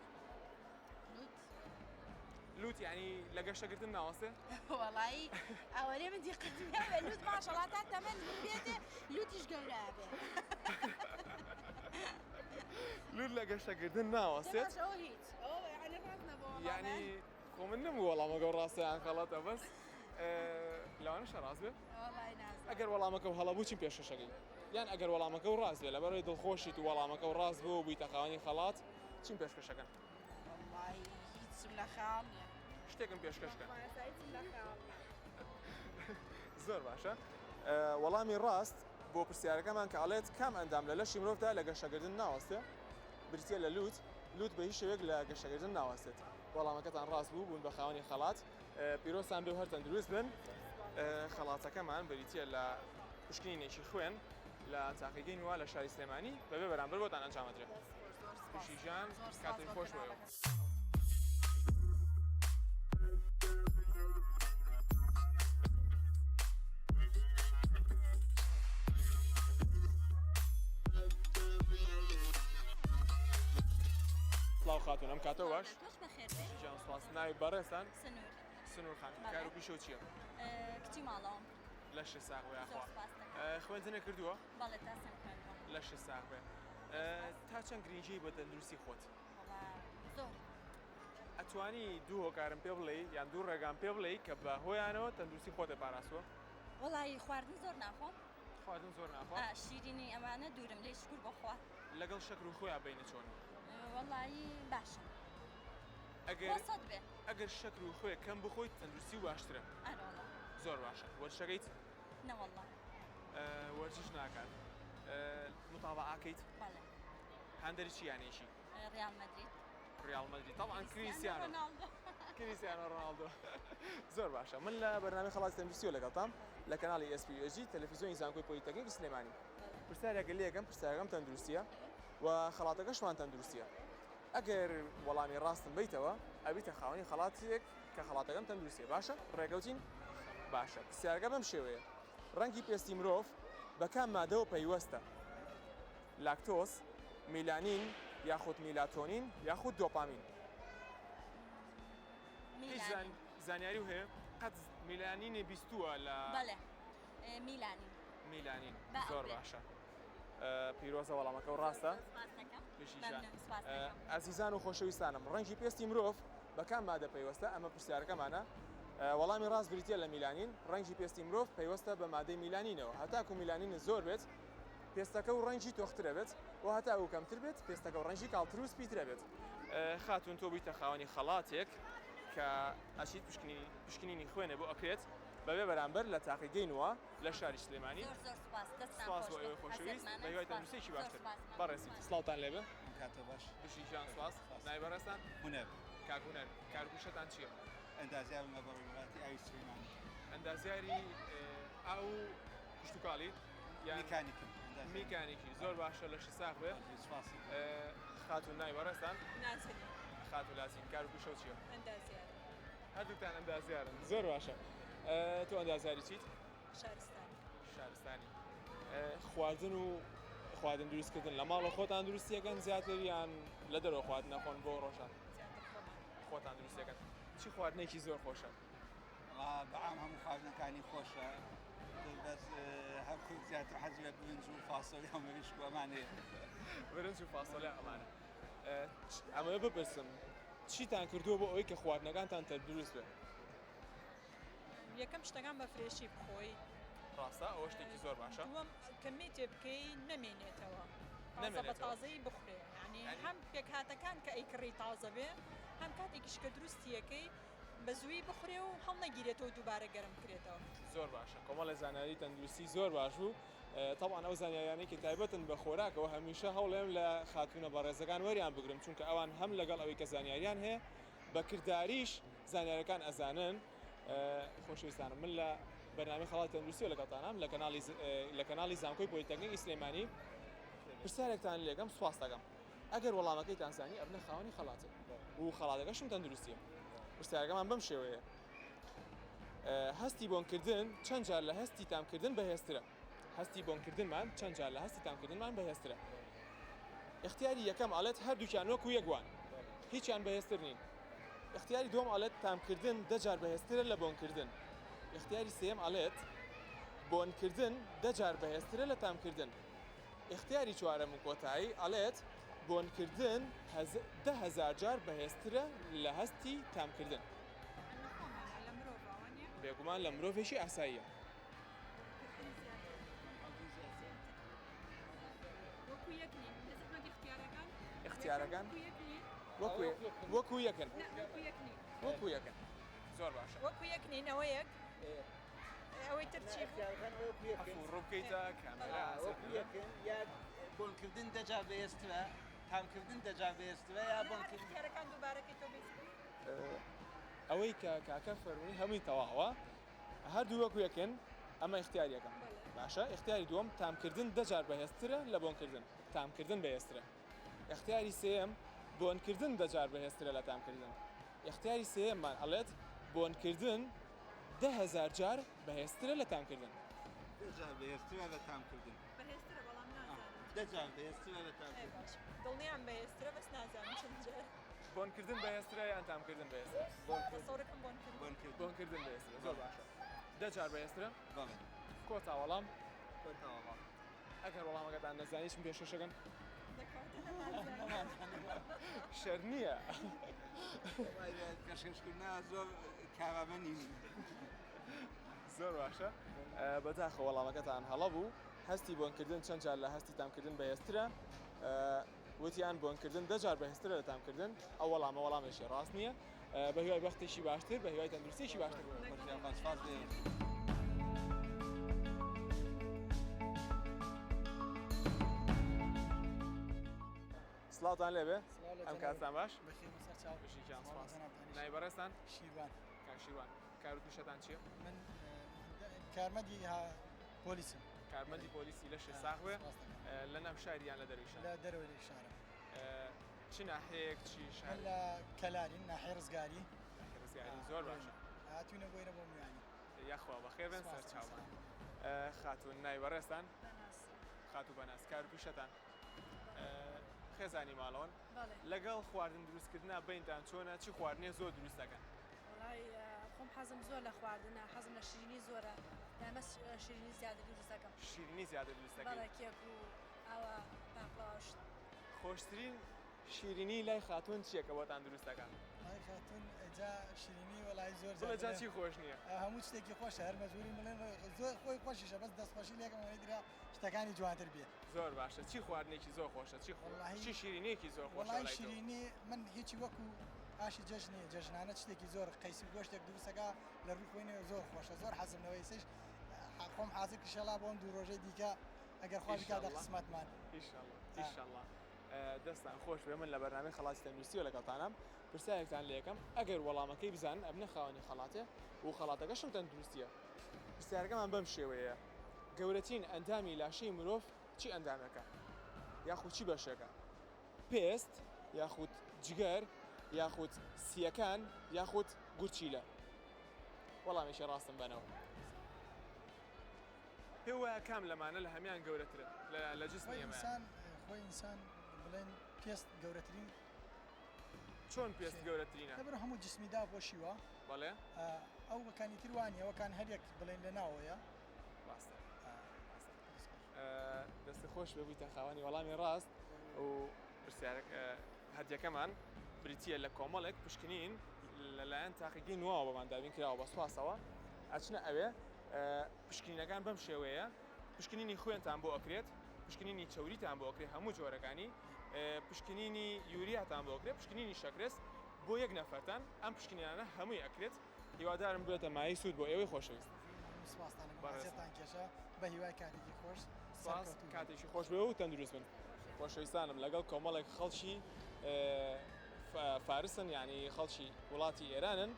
لوت یعنی لە گەشتەگرتن ناوەستێ؟ وەڵی ئەوەرێ من دیقەتمە بە لوت ماشەڵا تا تەمەند بێتێ لوتیش گەورە بێ لوت لە گەشتەگرتن ناوەستێت؟ ئەوە هیچ ئەوە یعنی ڕاست نەبوو یعنی خۆ من نەبوو وەڵامەکە و ڕاستیان خەڵەتە بەس لەوانەشە ڕاست بێ؟ وەڵی نازانم ئەگەر وەڵامەکە و هەڵەبوو چیم پێشکەشەکەی؟ یان ئەگەر وەڵامەکە و ڕاست بێ لەبەرەوەی دڵخۆشیت و وەڵامەکە و ڕاست بوو و بوویتە خاوەنی خەڵات چیم پێشکەشەکەن؟ وەڵی هیچم لە خەیاڵ نییە شتێکم پێشکەشکەن هیچم لە خەیاڵ نییە زۆر باشە وەڵامی ڕاست بۆ پرسیارەکەمان کە ئاڵێت کام ئەندام لە لەشی مرۆڤدا لە گەشتەگرتن ناوەستێ بریتە لە لوت بە هیچ شێوەیەک لە گەشتەگرتن ناوەستێت وەڵامەکەتان ڕاست بوو بوون بە خاوەنی خەڵات پیرۆستان بێ و هەر تەندروست بن خەڵاتەکەمان بریتە لە پشکنینێکی خوێن لە تاقیگەی نووا لە شاری سلێمانی بەبێ بەرامبەر بۆتان ئەنجامەدرێت پیشیژان کاتێک خۆش بۆیەوە سڵاو خاتون ئەم کاتەوە باش جان سپاس ناوی بەڕێستان سنوور خان کار و پیشە چییە؟ کچی ماڵەوەم لە شە ساغوێ یاخوا خوێندنە کردووە؟ بەڵێ تاسم خوێندەوە لە شە ساغوێ تا چەند گرنگی بە تەندروستی خۆت؟ زۆر ئەتوانی دوو هۆکارم پێ بڵێ یان دوو ڕێگام پێ بڵێ کە بە هۆیانەوە تەندروستی خۆتە پاراستووە؟ وەڵی خواردن زۆر ناخۆم خواردن زۆر ناخوا؟ شیرینی ئەمانە دوورم لێ شکر بخوا لەگەڵ شەکر و خۆیان بینە چۆن؟ وەڵی باشە ئەگەر شەکر و خۆی کەم بخۆیت تەندروستی و باشترە زۆر باشە وەرشەکەیت؟ نەوەڵڵا وەرزش ناکات متابعەکەیت؟ بەڵێ هەندێری چی یانێکی؟ ریال مەدرید طبعا کریستیانۆ رۆناڵدۆ زۆر باشە من لە بەرنامەی خەڵاتی تەندروستیەوە لەگەڵتام لە کەناڵی SPUSG تەلەڤیزیۆنی زانکۆی پۆلیتەکنیکی سلێمانی پرسیارێکە لێ یەکەم پرسیارەکەم تەندروستیە و خەڵاتەکەشمان تەندروستیە ئەگەر وەڵامی ڕاستم بیتەوە ئەبیتە خاوەنی خەڵاتێک کە خەڵاتەکەم تەندروستیە باشە ڕێگەوتین باشە پرسیارەکە بەم شێوەیە ڕەنگی پێستی مرۆڤ بە کام مادەوە پەیوەستە لاکتۆز میلانین یاخود میلاتۆنین یاخود دۆپامین هیچ زانیاری و هەیە قەت میلانینی بیستووە لە میلانین زۆر باشە پیرۆزە وەڵامەکە و ڕاستە ئازیزان و خۆشەویستانم ڕەنگی پێستی مرۆڤ بە کام مادە پەیوەستە ئەمە پرسیارەکەمانە وەڵامی ڕاست بریتە لە میلانین ڕەنگی پێستی مرۆڤ پەیوەستە بە مادەی میلانینەوە هەتاکو میلانین زۆر بێت پێستەکە و ڕەنگی تۆخترە بێت و هەتاکو کەمتر بێت پێستەکە و ڕەنگی کاڵتر و سپیترە بێت خاتون تۆ بوویتە خاوەنی خەڵاتێک کە ئەچیت پشکنینی خوێنە بۆ ئەکرێت بەبێ بەرامبەر لە تاقیگەینەوە لە شاری سلێمانی سپاس بۆ ئێوە خۆشەویست بە هیوای تەندروستیی باشتر بەڕێزیت سڵاوتان لێبێ کاتە باش بشیژان سپاس ناوی بەڕێستان هونەر کاکوونەر کارگوشەتان چییە؟ ئەندازیار بە بەڕێوەتی ئاوی سلێمانی ئەندازیاری ئاو کشتتوکاڵی میکانیکی زۆر باشە لە شی ساخێ خاتون ناوی بەڕێستان خاتون لاسین کارگوشە و چییە؟ هەردووتان ئەندازیارن زۆر باشە تۆ ئەندازیاری چیت؟ شارستانی خواردن دروستکردن لە ماڵە خۆتان دروستیەکەن زیاتریان لە دەرەوە خواردن نەخۆن بۆ ڕۆژان خۆتان دروستیەکەن چی خواردنێکی زۆر خۆشە؟ بەعام هەموو خواردنەکانی خۆشە بەس هەر کورد زیاتر حەزی لە برنج و فاسۆلی هەموویش ئەمانەیە برنج و فاسۆلی ئەمانە ئەمە بپرسم چیتان کردووە بۆ ئەوەی کە خواردنەکانتان تەندروست بێت؟ یەکەم شتەکان بە فرێشی بخۆی ڕاستە ئەوە شتێکی زۆر باشە دووەم کەمێ تێ بکەی نەمێنێتەوە بە تازەی بخورێ ینی هەم پێکهاتەکان کە ئەیکڕی تازە بێ هەم کاتێکیش کە دروستیەکەی بە زووی بخورێ و هەڵ نەگیرێتەوە دووبارە گەرم کرێتەوە زۆر باشە کۆمەڵە زانیاری تەندروستی زۆر باش بوو طبعا ئەو زانیاریانەی کە تایبەتن بە خۆراکەوە هەمیشە هەوڵێم لە خاتونە بەڕێزەکان وەریان بگرم چونکە ئەوان هەم لەگەڵ ئەوەی کە زانیاریان هەیە بەکرداریش زانیاریەکان ئەزانن خۆشەویستانم من لە بەرنامەی خەڵاتی تەندروستی لەگەڵتانم لە کەناڵی زانکۆی پۆلیتەکنیکی سلێمانی پرسیارێکتان لێگەم سواس دەکەم ئەگەر وەڵامەکەیتان زانی ئەبنە خاوەنی خەڵاتێ و خەڵاتەکەشم تەندروستیە پرسیارەکەمان بەم شێوەیە هەستی بۆنکردن چەند جار لە هەستی تامکردن بەهێزترە هەستی بۆنکردنمان چەند جار لە هەستی تامکردنمان بەهێزترە اختیاری یەکەم ئاڵێت هەردووکیان وەکو یەکوان هیچیان بەهێزتر نین اختیاری دوم ئەڵێت تامکردن دەجار بەهێزترە لە بۆنکردن. اختیاری سێم ئەڵێت بۆنکردن دەجار بەهێزترە لە تامکردن. اختیاری چوارەم و کۆتایی ئەڵێت بۆنکردن 10,000 جار بەهێزترە لە هەستی تامکردن. بێگومان لە مرۆڤێکی ئاساییە. اختیارەکان وەکو یەکن. وەکو یەکن. زۆر باشە. وەکو یەک نین ئەوە یەک ئەوەی تر چی ڕوو بکەیتە کامێرا بۆنکردن دەجار بەهێزترە تامکردن دەجار بەهێزترە یا بۆنکردن اختیارەکان دووبارەکەی تۆ بێت ئەوەی کە کاکە فەرمووی هەمووی تەواوە هەردوو وەکو یەکن ئەمە اختیاریەکەم باشە. اختیاری دووەم تامکردن دەجار بەهێزترە لە بۆنکردن. تامکردن بەهێزترە. اختیاری سێم بۆنکردن دەجار بەهێزترە لە تامکردن. اختیاری سێممان ئەڵێت بۆنکردن 10,000 جار بەهێزترە لە تامکردن. دەجار بەهێزترە لە تامکردن. بەهێزترە بەڵام نازانم. دەجار بەهێزترە لە تامکردن. دڵنیام بەهێزترە بەس نازانم چەند جار. بۆنکردن بەهێزترە یان تامکردن بەهێزترە؟ تەسەوڕەکەم بۆنکردن. بۆنکردن بەهێزترە. زۆر باشە. 10 جار بەهێزترە؟ بەڵێ. کۆتا وەڵام؟ کۆتا وەڵام. ئەگەر وەڵامەکەتان نەزانی چم پێشکەشەکەن؟ شەر نییە. کەشکردنا زۆر کارامە نین. زۆر باشە. بەداخە وەڵامەکەتان هەڵە بوو. هەستی بۆنکردن چەند جار لە هەستی تامکردن بەهێزترە؟ وتیان بۆنکردن 10 جار بەهێزترە لە تامکردن. ئەو وەڵامێکی ڕاست نییە. بە هیوای بەختێکی باشتر بە هیوای تەندروستیی باشتر. سڵاوتان لێبێ ئەم کاتتان باش نایبەڕێستان شیروان کاشیروان کار و پیشەتان چییە؟ من کارمەندی پۆلیسم. کارمەندی پۆلیسی لە شێساغوێ لە ناو شاریان لە دەروی شار؟ لە دەرەوەی شارە. چ ناحەیەک چی شار؟ لە کەلارین ناحێ ڕزگاری. زۆر باشە. هاتوونە بۆینە بۆ میوانی. یاخوا بەخێر بێن سەر چاوان. خاتون نایبەڕێستان؟ خاتو بەناس کار و پیشەتان؟ خێزانی ماڵەوەن لەگەڵ خواردن دروستکردنا بینتان چۆنە چی خواردنێ زۆر دروست دەکەن؟ وڵای خۆم حەزم زۆر لە خواردنە حەزم لە شیرینی زۆرە دامە شیرینی زیادە دروست دەکەم. شیرینی زیادە دروست دەکەن؟ بەڵێ کێک و ئەوە باقلاشت. خۆشترین شیرینی لای خاتون چیەکە بۆتان دروست دەکەن؟ لای خاتون جا شیرینی وەڵای زۆر بڵێ جا چی خۆش نییە؟ هەموو شتێکی خۆشە هەر مەجبوری بڵێن زۆر خۆی خۆشیشە بەس دەستخۆشی لێکم درا شتەکانی جوانتر بێت. زۆر باشە. چی خواردنێکی زۆر خۆشە؟ چی شیرینەیەکی زۆر خۆشە؟ وەڵای شیرینی من هیچی وەکو ئاشی جەژنی جەژنانە شتێکی زۆر قەیسی گۆشتێک دروستەکە لە ڕووی خۆینەوە زۆر خۆشە زۆر حەزمەوەی سش خۆم حاضر کشەلا بۆم دوو ڕۆژەی دیکە ئەگەر خۆش کاتە قسمەتمان. ئیشەڵڵا دەستان خۆش بێ. من لە بەرنامەی خەڵاتی تەندروستیەوە لەگەڵتانم پرسیارێکتان لێ یەکەم ئەگەر وەڵامەکەی بزانن ئەبنە خاوەنی خەڵاتێ و خەڵاتەکەشم تەندروستیە. پرسیارەکەمان بەم شێوەیە گەورەترین ئەندامی لاشەی مرۆڤ چی ئەندامەکە؟ یاخود چی بەشەکە؟ پێست یاخود جگەر یاخود سیەکان یاخود گورچیلە؟ وەڵامێکی ڕاستم بەنەوە. پێ وایە کام لەمانە لە هەمیان گەورەترن لە جسمی ئێمە؟ خۆی ئینسان بڵێن پێست گەورەترین. چۆن پێست گەورەترینە؟ لەبەر هەموو جسمیدا بۆشیوە. بەڵێ ئەو بەکانی تروانی ئەوەکان هەرێک بڵێن لە ناوەیە. ڕاستە. دەستی خۆش ببوویتە خاوەنی وەڵامی ڕاست و پرسیارێک هەدیەکەمان بریتیە لە کۆمەڵێک پشکنین لەلایەن تاقیگەی نوواوە بەمان دابین کراوە بە سوپاسەوە ئەچنە ئەوێ پشکنینەکان بەم شێوەیە پشکنینی خوێنتان بۆ ئەکرێت پشکنینی چەوریتان بۆ ئەکرێت هەموو جۆرەکانی پشکنینی یوریاتان بۆ ئەکرێت پشکنینی شەکرێس بۆ یەک نەفەرتان ئەم پشکنینانە هەمووی ئەکرێت هیوادارم بێتە مای سوود بۆ ئێوەی خۆشەویست. سپاستان کێشە بە هیوای کاتێکی خۆش کاتێکی خۆش بێ و تەندروست بن. خۆشەویستانم لەگەڵ کۆمەڵێک خەڵکی فارسن یعنی خەڵکی وڵاتی ئێرانن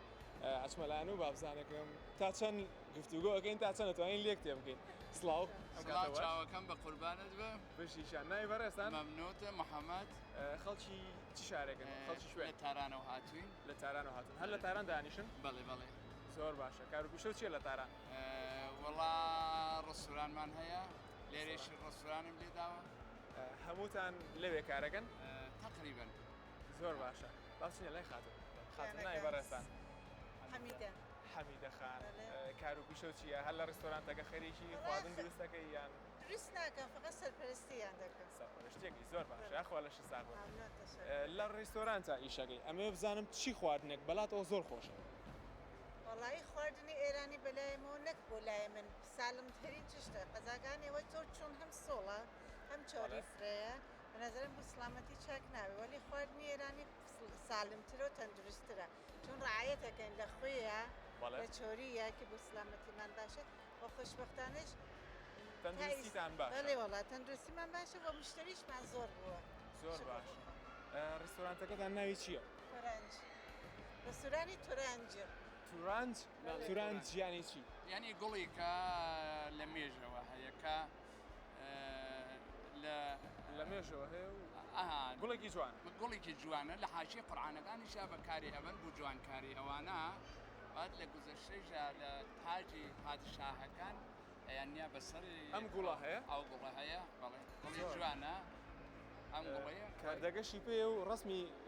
ئەچمەلایەن و بابزانەکەم تا چەند گفتوگۆ ئەەکەین تا چەند دەتوانین لێک تێ بکەین. سڵاو چاوەکەم بە قوربانت بە بەشیشان ناوی بەڕێستان؟ مەمنوتە محەممەد. خەڵکی چی شارێکن؟ خەڵکی شوێن؟ لە تارانەوە هاتووین. لە تارانەوە هاتن هەر لە تاران دانیشن؟ بەڵێ بەڵێ. زۆر باشە. کار و پیشە چیە لە تاران؟ وەڵا ڕستورانمان هەیە لێرێش ڕستورانم لێداوە. هەمووتان لەوێ کارەکەن؟ تقریبا. زۆر باشە. باچینە لای خاتون. خاتون ناوی بەڕێستان حەمیدە حەمیدە خان کار و پیشە چییە هەر لە ڕێستۆرانتەکە خەریکی خواردن دروستەکەی یان دروست ناکەم فقط سەرپەرستیان دەکەم شتێکی زۆر باشە خوا لە شساغ لە ڕێستۆرانتە ئیشەکەی ئەمە بزانم چی خواردنێک بەلاتەوە زۆر خۆشە وڵی خواردنی ئێرانی بەلایەمەوە نەک بۆ لای من سالمترین چشتە قەزاکانی ئەوە زۆر چۆن هەم سۆڵە هەم چۆری فرەیە بەنظرم بۆ سلامەتی چاک ناوێ وەلی خواردنی ئێرانی سالمترە و تەندروسترە چون ڕعایەتەکەین لە خوێە لە چۆریە کە بۆ سلامەتیمان باشە بۆ خۆشبەختانش تەندروستیتان باشە بەڵێ وڵات تەندروستیمان باشە بۆ مشتریشمان زۆر بووە زۆر باش ڕێستۆرانتەکەتان ناوی چییە؟ تۆرانج ڕێستۆرانی تۆرانجە تورانج تورانج یانی چی؟ یعنی گوڵی کە لە مێژەوە هەیە کە لە مێژەوە هەیە گوڵێکی جوان گوڵێکی جوانە لە حاشیە قورعانەکانیشا بەکاری ئەبەن بۆ جوانکاری ئەوانە بعد لە گوزەشتەیژا لە تاجی پادشاهەکان یانیا بەسەری ئەم گوڵە هەیە؟ ئەو گوڵە هەیە بەڵێ گوڵی جوانە ئەم گوڵەیە کاردەگەشی پێ و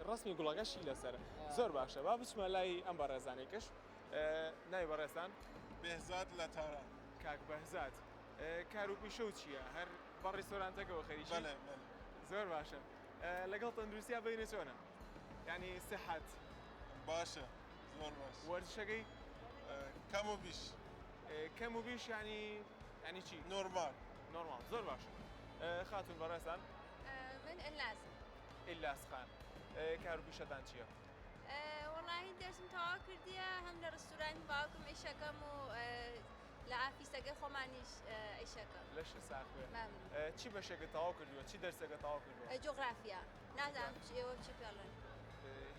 ڕسمی گوڵەگەشی لەسەر زۆر باشە با بچمە لای ئەم بەڕێزانێکش ناوی بەڕێستان بێهزاد لە تاران کاک بەهزاد کار و پیشە و چییە هەر بە ڕێستۆرانتەکەەوە خەریکی زۆر باشە لەگەڵ تەندروستیا بینە چۆنە ینی سەحەت باشە زۆر باش وەرزشەکەی کەم و بیش کەم و بیش ینی چی نۆرمال زۆر باشە خاتون بەڕێستان من ئەلاس ئیلاس خان کار و پیشەتان چییە؟ وڵی دەرسم تەواو کردیە هەم لە ڕستورانی باوکم ئیشەکەم و لە ئافیسەکەی خۆمانیش ئیشەکەم لەش ساخوێ چی بەشێکە تەواو کردووە چی دەرسەکە تەواو کردووە؟ جۆغرافیا نازانم ئێوە چی پێڵێن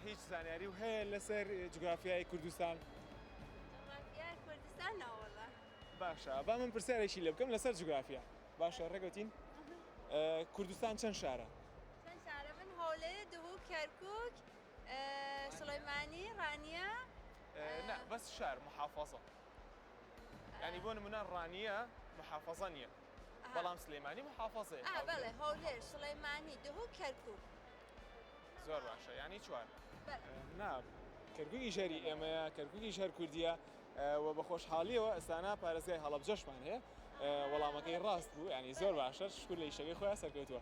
هیچ زانیاری و هەیە لەسەر جوگرافیای کوردستان جۆغرافیای کوردستان ناوەڵە باشە با من پرسیارێکی لێ بکەم لەسەر جوگرافیا باشە ڕێگەوتین کوردستان چەند شارە؟ چەند شارە من هەولێر دوو کەرکووک سلەیمانی ڕانیە نه بەس شار محافظە ینی بۆ نمونە ڕانیە محافظە نییە بەڵام سلەیمانی محافظەیە بەڵێ هەولێر سلەیمانی دوو کەرکووک زۆر باشە ینی چوار نا کەرکووکی ژەری ئێمەیە کەرکووکی ژەر کوردیە و بە خۆشحاڵیەوە ئەستانە پارێزگای هەڵەبجەشمان هەیە وەڵامەکەی ڕاست بوو ینی زۆر باشە شکر لە ئیشەکەی خۆیان سەرکەوتووە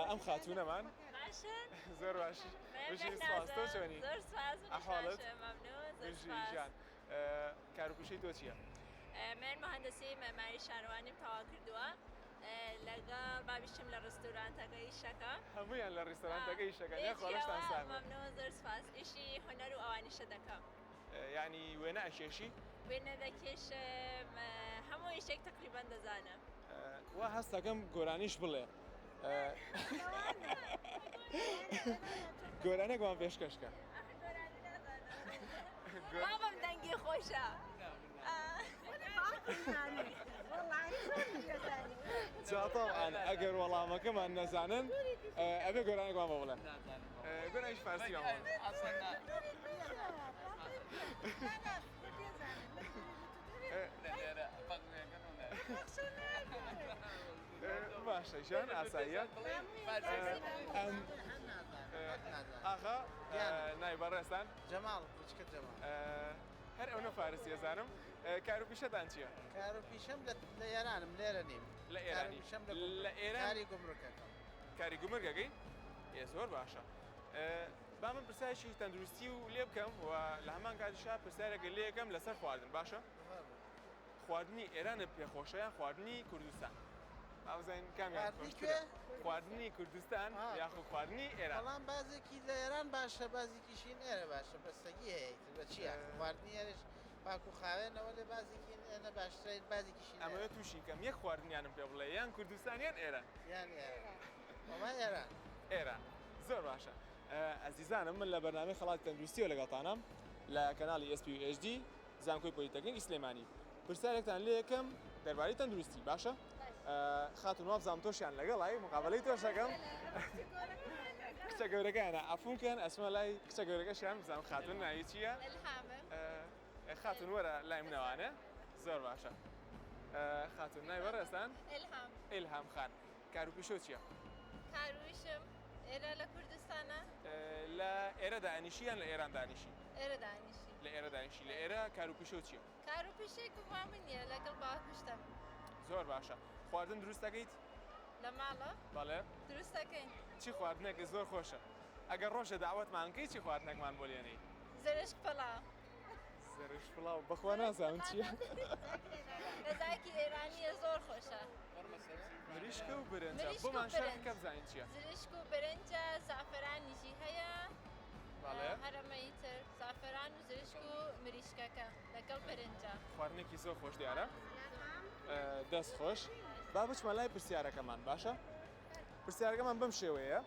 ئەم خاتوونەمان زۆر باش بژی سپاس تۆ چۆنی ئەحواڵت ژیان کار و پیشەی تۆ چییە؟ من مهندسی معماری شارەوانیم تەواو کردووە لەگەڵ بابیشم لە ڕستورانتەکە ئیشەکە هەموویان لە ڕێستۆرانتەکە ئیشەکەن یا خۆڵشتان سامە مەمنون زۆر سپاس ئیشی هونەر و ئەوانیشە دەکەم یعنی وێنە ئەکێشی؟ وێنە دەکێشم هەموو ئیشێک تقریبان دەزانم وا هەست دەکەم گۆرانیش بڵێ گۆرانێکمان پێشکەشکە بابم دەنگی خۆشە جاتەڵان ئەگەر وەڵامەکەمان نەزانن ئەبێ گۆرانێکمان بە بڵێن گۆرانیش فارسیمان باشە ژیان ئاساییە ئاخا نای بەڕێستان جەماڵ بچکە جەماڵ هەر ئەو نەفارسی ێزانم کار و پیشەتان چییە؟ کار و پیشەم لە ئێرانم لێرە نیم لە ئێرانی لە ئێران کاری گومڕەکەکەم کاری گومرگەکەی زۆر باشە با من پرسایشی تەندروستی و لێ بکەم و لە هەمان کاتیشا پرسیارێکە لێ یەکەم لەسەر خواردن باشە؟ خواردنی ئێرانە پێخۆشەیە خواردنی کوردستان ئازین کامیان خواردنی کوردستان یاخو خواردنی ئێران بەڵام بازێکی لە ئێران باشە بازێکیشین ئێرە باشە بەستگی هەیە بە چیە خواردنی ئێرش پاک و خاوێنەوە لێ بازێکی ئێرە باشترین بازێکیشین ئەمەوێت تووشی کەم یەک خواردنیانم پێ بڵێ یان کوردستان یان ئێران یان ئێران ئێران زۆر باشە ئەزیزانم من لە بەرنامەی خەڵاتی تەندروستیەوە لەگەڵتانم لە کەناڵی SPUHD زانکۆی پۆلیتەکنیک ئیسلێمانی پرسیارێکتان لێ یەکەم دەربارەی تەندروستی باشە؟ خاتون وابزانم تۆشیان لەگەڵای مقابلەی تۆشەکەم کچە گەورەکانە ئەفونکەن ئەسمە لای کچە گەورەکەشیان بزانم خاتون ناوی چییە؟ خاتون وەرە لای منەوانە زۆر باشە خاتون ناوی بەڕێستان؟ ئیلهام خان کار و پیشە چییە؟ کاروشم ئێرە لە کوردستانە؟ لە ئێرە دانیشی یان لە ئێران دانیشی؟ ئێرە دانیشی لە ئێرە داینشی لە ئێرە کار و پیشە چییە؟ کار و پیشێک وا من نییە لەگەڵ باوکشتم زۆر باشە خواردن دروست دەکەیت؟ لە ماڵە بەڵێ دروست دەکەین چی خواردنێک زۆر خۆشە ئەگەر ڕۆژە داوەتمانکەی چی خواردنێکمان بۆ لێنەی؟ زرشک پڵاو زرش پڵاو بەخوا نازانم چییە؟ غەزایەکی ئێرانیە زۆر خۆشە مریشکە و برنجە بۆمان شەرحکە بزانین چییە؟ زرشک و برنجە زعفرانیشی هەیە بەڵێ هەرەمەی تر زعفران و زرشک و مریشکەکە لەگەڵ برنجە خواردنێکی زۆر خۆش دیارە دەست خۆش با بچمە لای پرسیارەکەمان باشە؟ پرسیارەکەمان بەم شێوەیە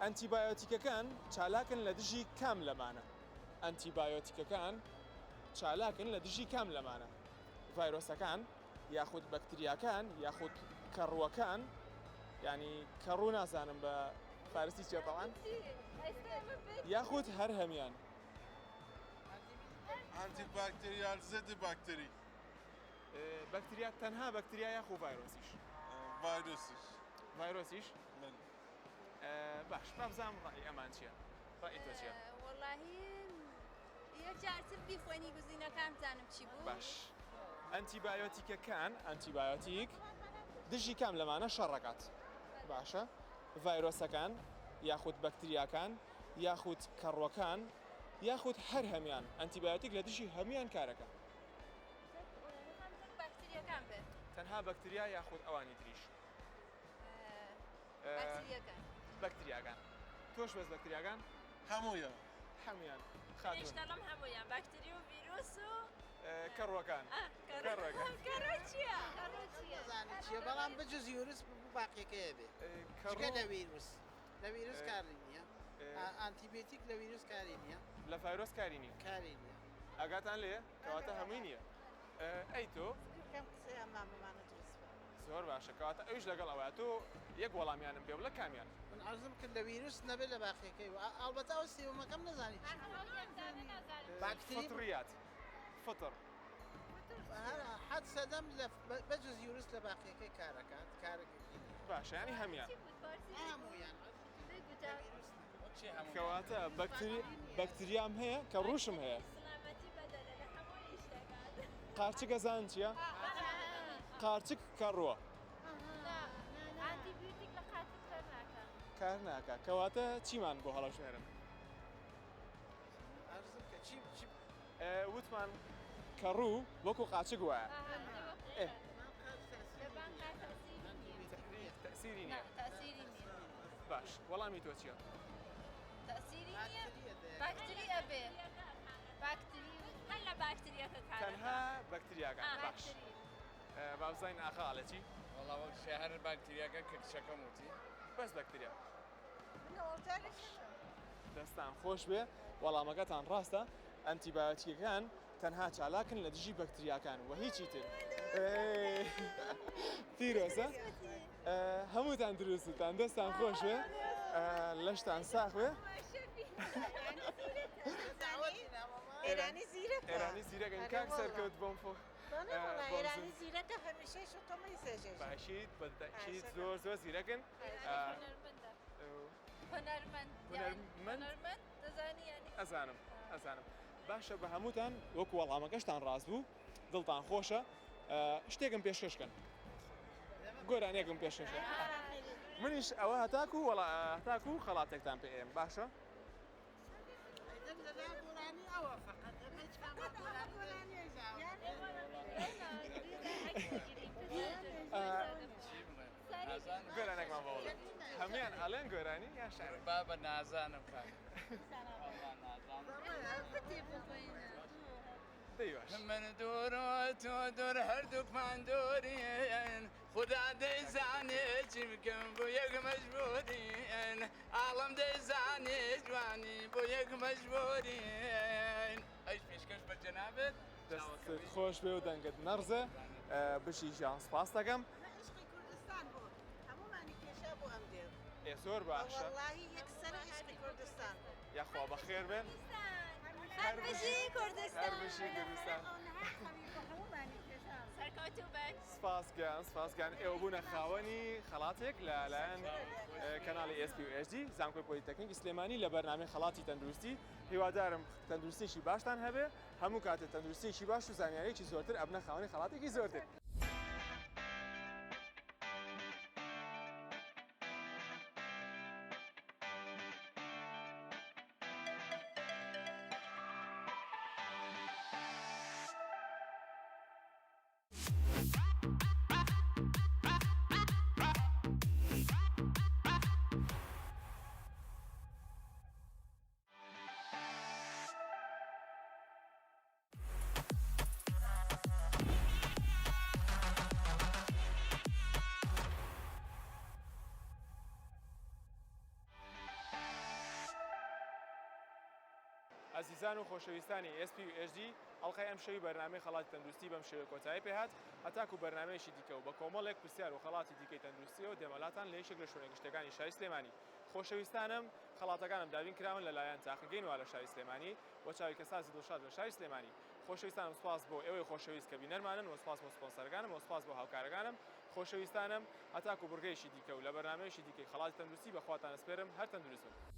ئەنتیبایۆتیکەکان چالاکن لە دژی کام لەمانە ئەنتیبایۆتیکەکان چالاکن لە دژی کام لەمانە ڤایرۆسەکان یاخود بەکتریاکان یاخود کەڕووەکان ینی کەڕوو نازانم بە فارسی چێتەوان یاخود هەر هەمیان ئەنتی باکتریال ضد باکتری بەکتریا تەنها بەکتریا یاخو ڤایرۆسیش ڤایرۆسیش ڤایرۆسیش باش بابزانم ڕای ئەمان چییە؟ ڕای تۆ چییە؟ وەڵاهی یەکجارتر بیخوێنی گوزینەکان بزانم چی بوو باش ئەنتیبایۆتیکەکان ئەنتیبایۆتیک دژی کام لەمانە شەڕەکات باشە ڤایرۆسەکان یاخود بەکتریاکان یاخود کەڕوەکان یاخود هەر هەمیان ئەنتیبایۆتیک لە دژی هەمیان کارەکە باکتریەکان بێت تەنها بەکتریا یاخود ئەوانی تریش باکتریەکان بەکتریاکان تۆش بەس بەکتریاکان هەموویان هەمویان خاتوونەڵم هەمویان باکتری و ڤیرۆس و کەڕوەکان کەڕۆ چییە؟ چیە بەڵام بەجز یورس باقیەکەیە بێ چکە لە ویروس لە ویروس کاری نییە ئانتیبیۆتیک لە ویروس کاری نییە لە ڤایرۆس کاری نییە کاری نییە ئاگاتان لێ کەواتە هەمووی نییە ئەی تۆ کەم قسەی ئەمامەمانە دروست زۆر باشە کەواتە ئەوش لەگەڵ ئەوە تۆ یەک وەڵامیانم پێ بڵە کامیان من عەرزم کرد لە ویروس نەبێت لە باقیەکەی ئەڵبەتە ئەو سێوەمەکەم نەزانی باکتری فطریات فطر حەد سەدەم بەجز یورس لە باقیەکەی کارەکات کارێکی باشە ینی هەمیان هەموویان کەواتە بەکتریام هەیە کە ڕوشم هەیە قارچک گەزان چییە؟ قارچک کەڕووە ئانتیبیۆتیک لە قاچک کار ناکە کار ناکە کەواتە چیمان بۆ هەڵەشێرن وتمان کەڕوو وەکو قاچک وایە تەسیری نییە باش وەڵامی تۆ چییە؟ تەسیری نییە باکتری ئەبێ باکتری هەر لە باکتریەکە کار تەنها بەکتریاکان باش بابزین ئاخاڵە چی؟ وەڵا وەک شەهر باکتریاکە کردشەکەم وتی بەس بەکتریا دەستان خۆش بێ وەڵامەکەتان ڕاستە ئەنتیبایۆتیکەکان تەنها چالاکن لە دژی بەکتریاکان و هیچی تر پیرۆسە هەمووتان دروستتان دەستان خۆش بێ لەشتان ساخ بێ ئێرانی زیرەکە ئێرانی زیرەکەن کاک سەرکەوت بۆم فۆ ئێرانی زیرەکە هەمیشەی شتۆمەی سێژێژ باشیت بەتەکید زۆر زۆر زیرەکن هۆنەرمەند دەزانی ینی ئەزانم باشە بە هەمووتان وەکو وەڵامەکەشتان ڕاست بوو دڵتان خۆشە شتێکم پێشکەشکەن گۆرانێکم پێشکەشە منیش ئەوە هەتاکو و خەڵاتێکتان پێ ئێم باشە؟ گۆرانێکمان بەوڵە هەمویان ئەڵێن گۆرانی یا شارێک با بە نازانم کار من دوورۆ تۆ دوور هەردووکمان دوورین خدا دەیزانێ چی بکەم بۆ یەک مەجبورین ئاڵم دەیزانێ جوانی بۆ یەک مەجبورین ئەیش پێشکەش بە جەنابێت دەستت خۆش بێ و دەنگت نەڕزە بشی ژیان سپاس دەکەم زۆر باشە یاخوا بەخێر بێن هەر بژی کوردستان هەر بژی کوردستان ئۆتوبەر سپاسگیان ئێوە بوونە خاوەنی خەڵاتێک لەلایەن کەناڵی SPHD زانکۆی پۆلیتەکنیکی سلێمانی لە بەرنامەی خەڵاتی تەندروستی هیوادارم تەندروستیشی باشتان هەبێ هەموو کاتێک تەندروستیشی باش و زانیاریی زۆرتر ئەبنە خاوەنی خەڵاتێکی زۆرتر. عزیزان و خۆشەویستانی SPHD ئەڵقای ئەم شەوی بەرنامەی خەڵاتی تەندروستی بەم شێوە کۆتایی پێهات هەتاکو بەرنامەیەشی دیکە و بە کۆمەڵێک پرسیار و خەڵاتی دیکەی تەندروستیەوە دێمەلاتان لە یەکێک لە شوێنە گشتەکانی شاری سلێمانی. خۆشەویستانم خەڵاتەکانم داوین کراون لەلایەن تاقیگەین وا لە شاری سلێمانی بۆ چاوی کەسازی دڵشاد لە شاری سلێمانی. خۆشەویستانم سپاس بۆ ئێوەی خۆشەویست کە بینەرمانن و سپاس بۆ سپۆنسەرەکانم و سپاس بۆ هاوکارەکانم. خۆشەویستانم هەتاکو بورگەیەکی دیکە و لە بەرنامەیەشی دیکەی خەڵاتی تەندروستی بەخواتان ئەسپێرم هەر تەندروست بن.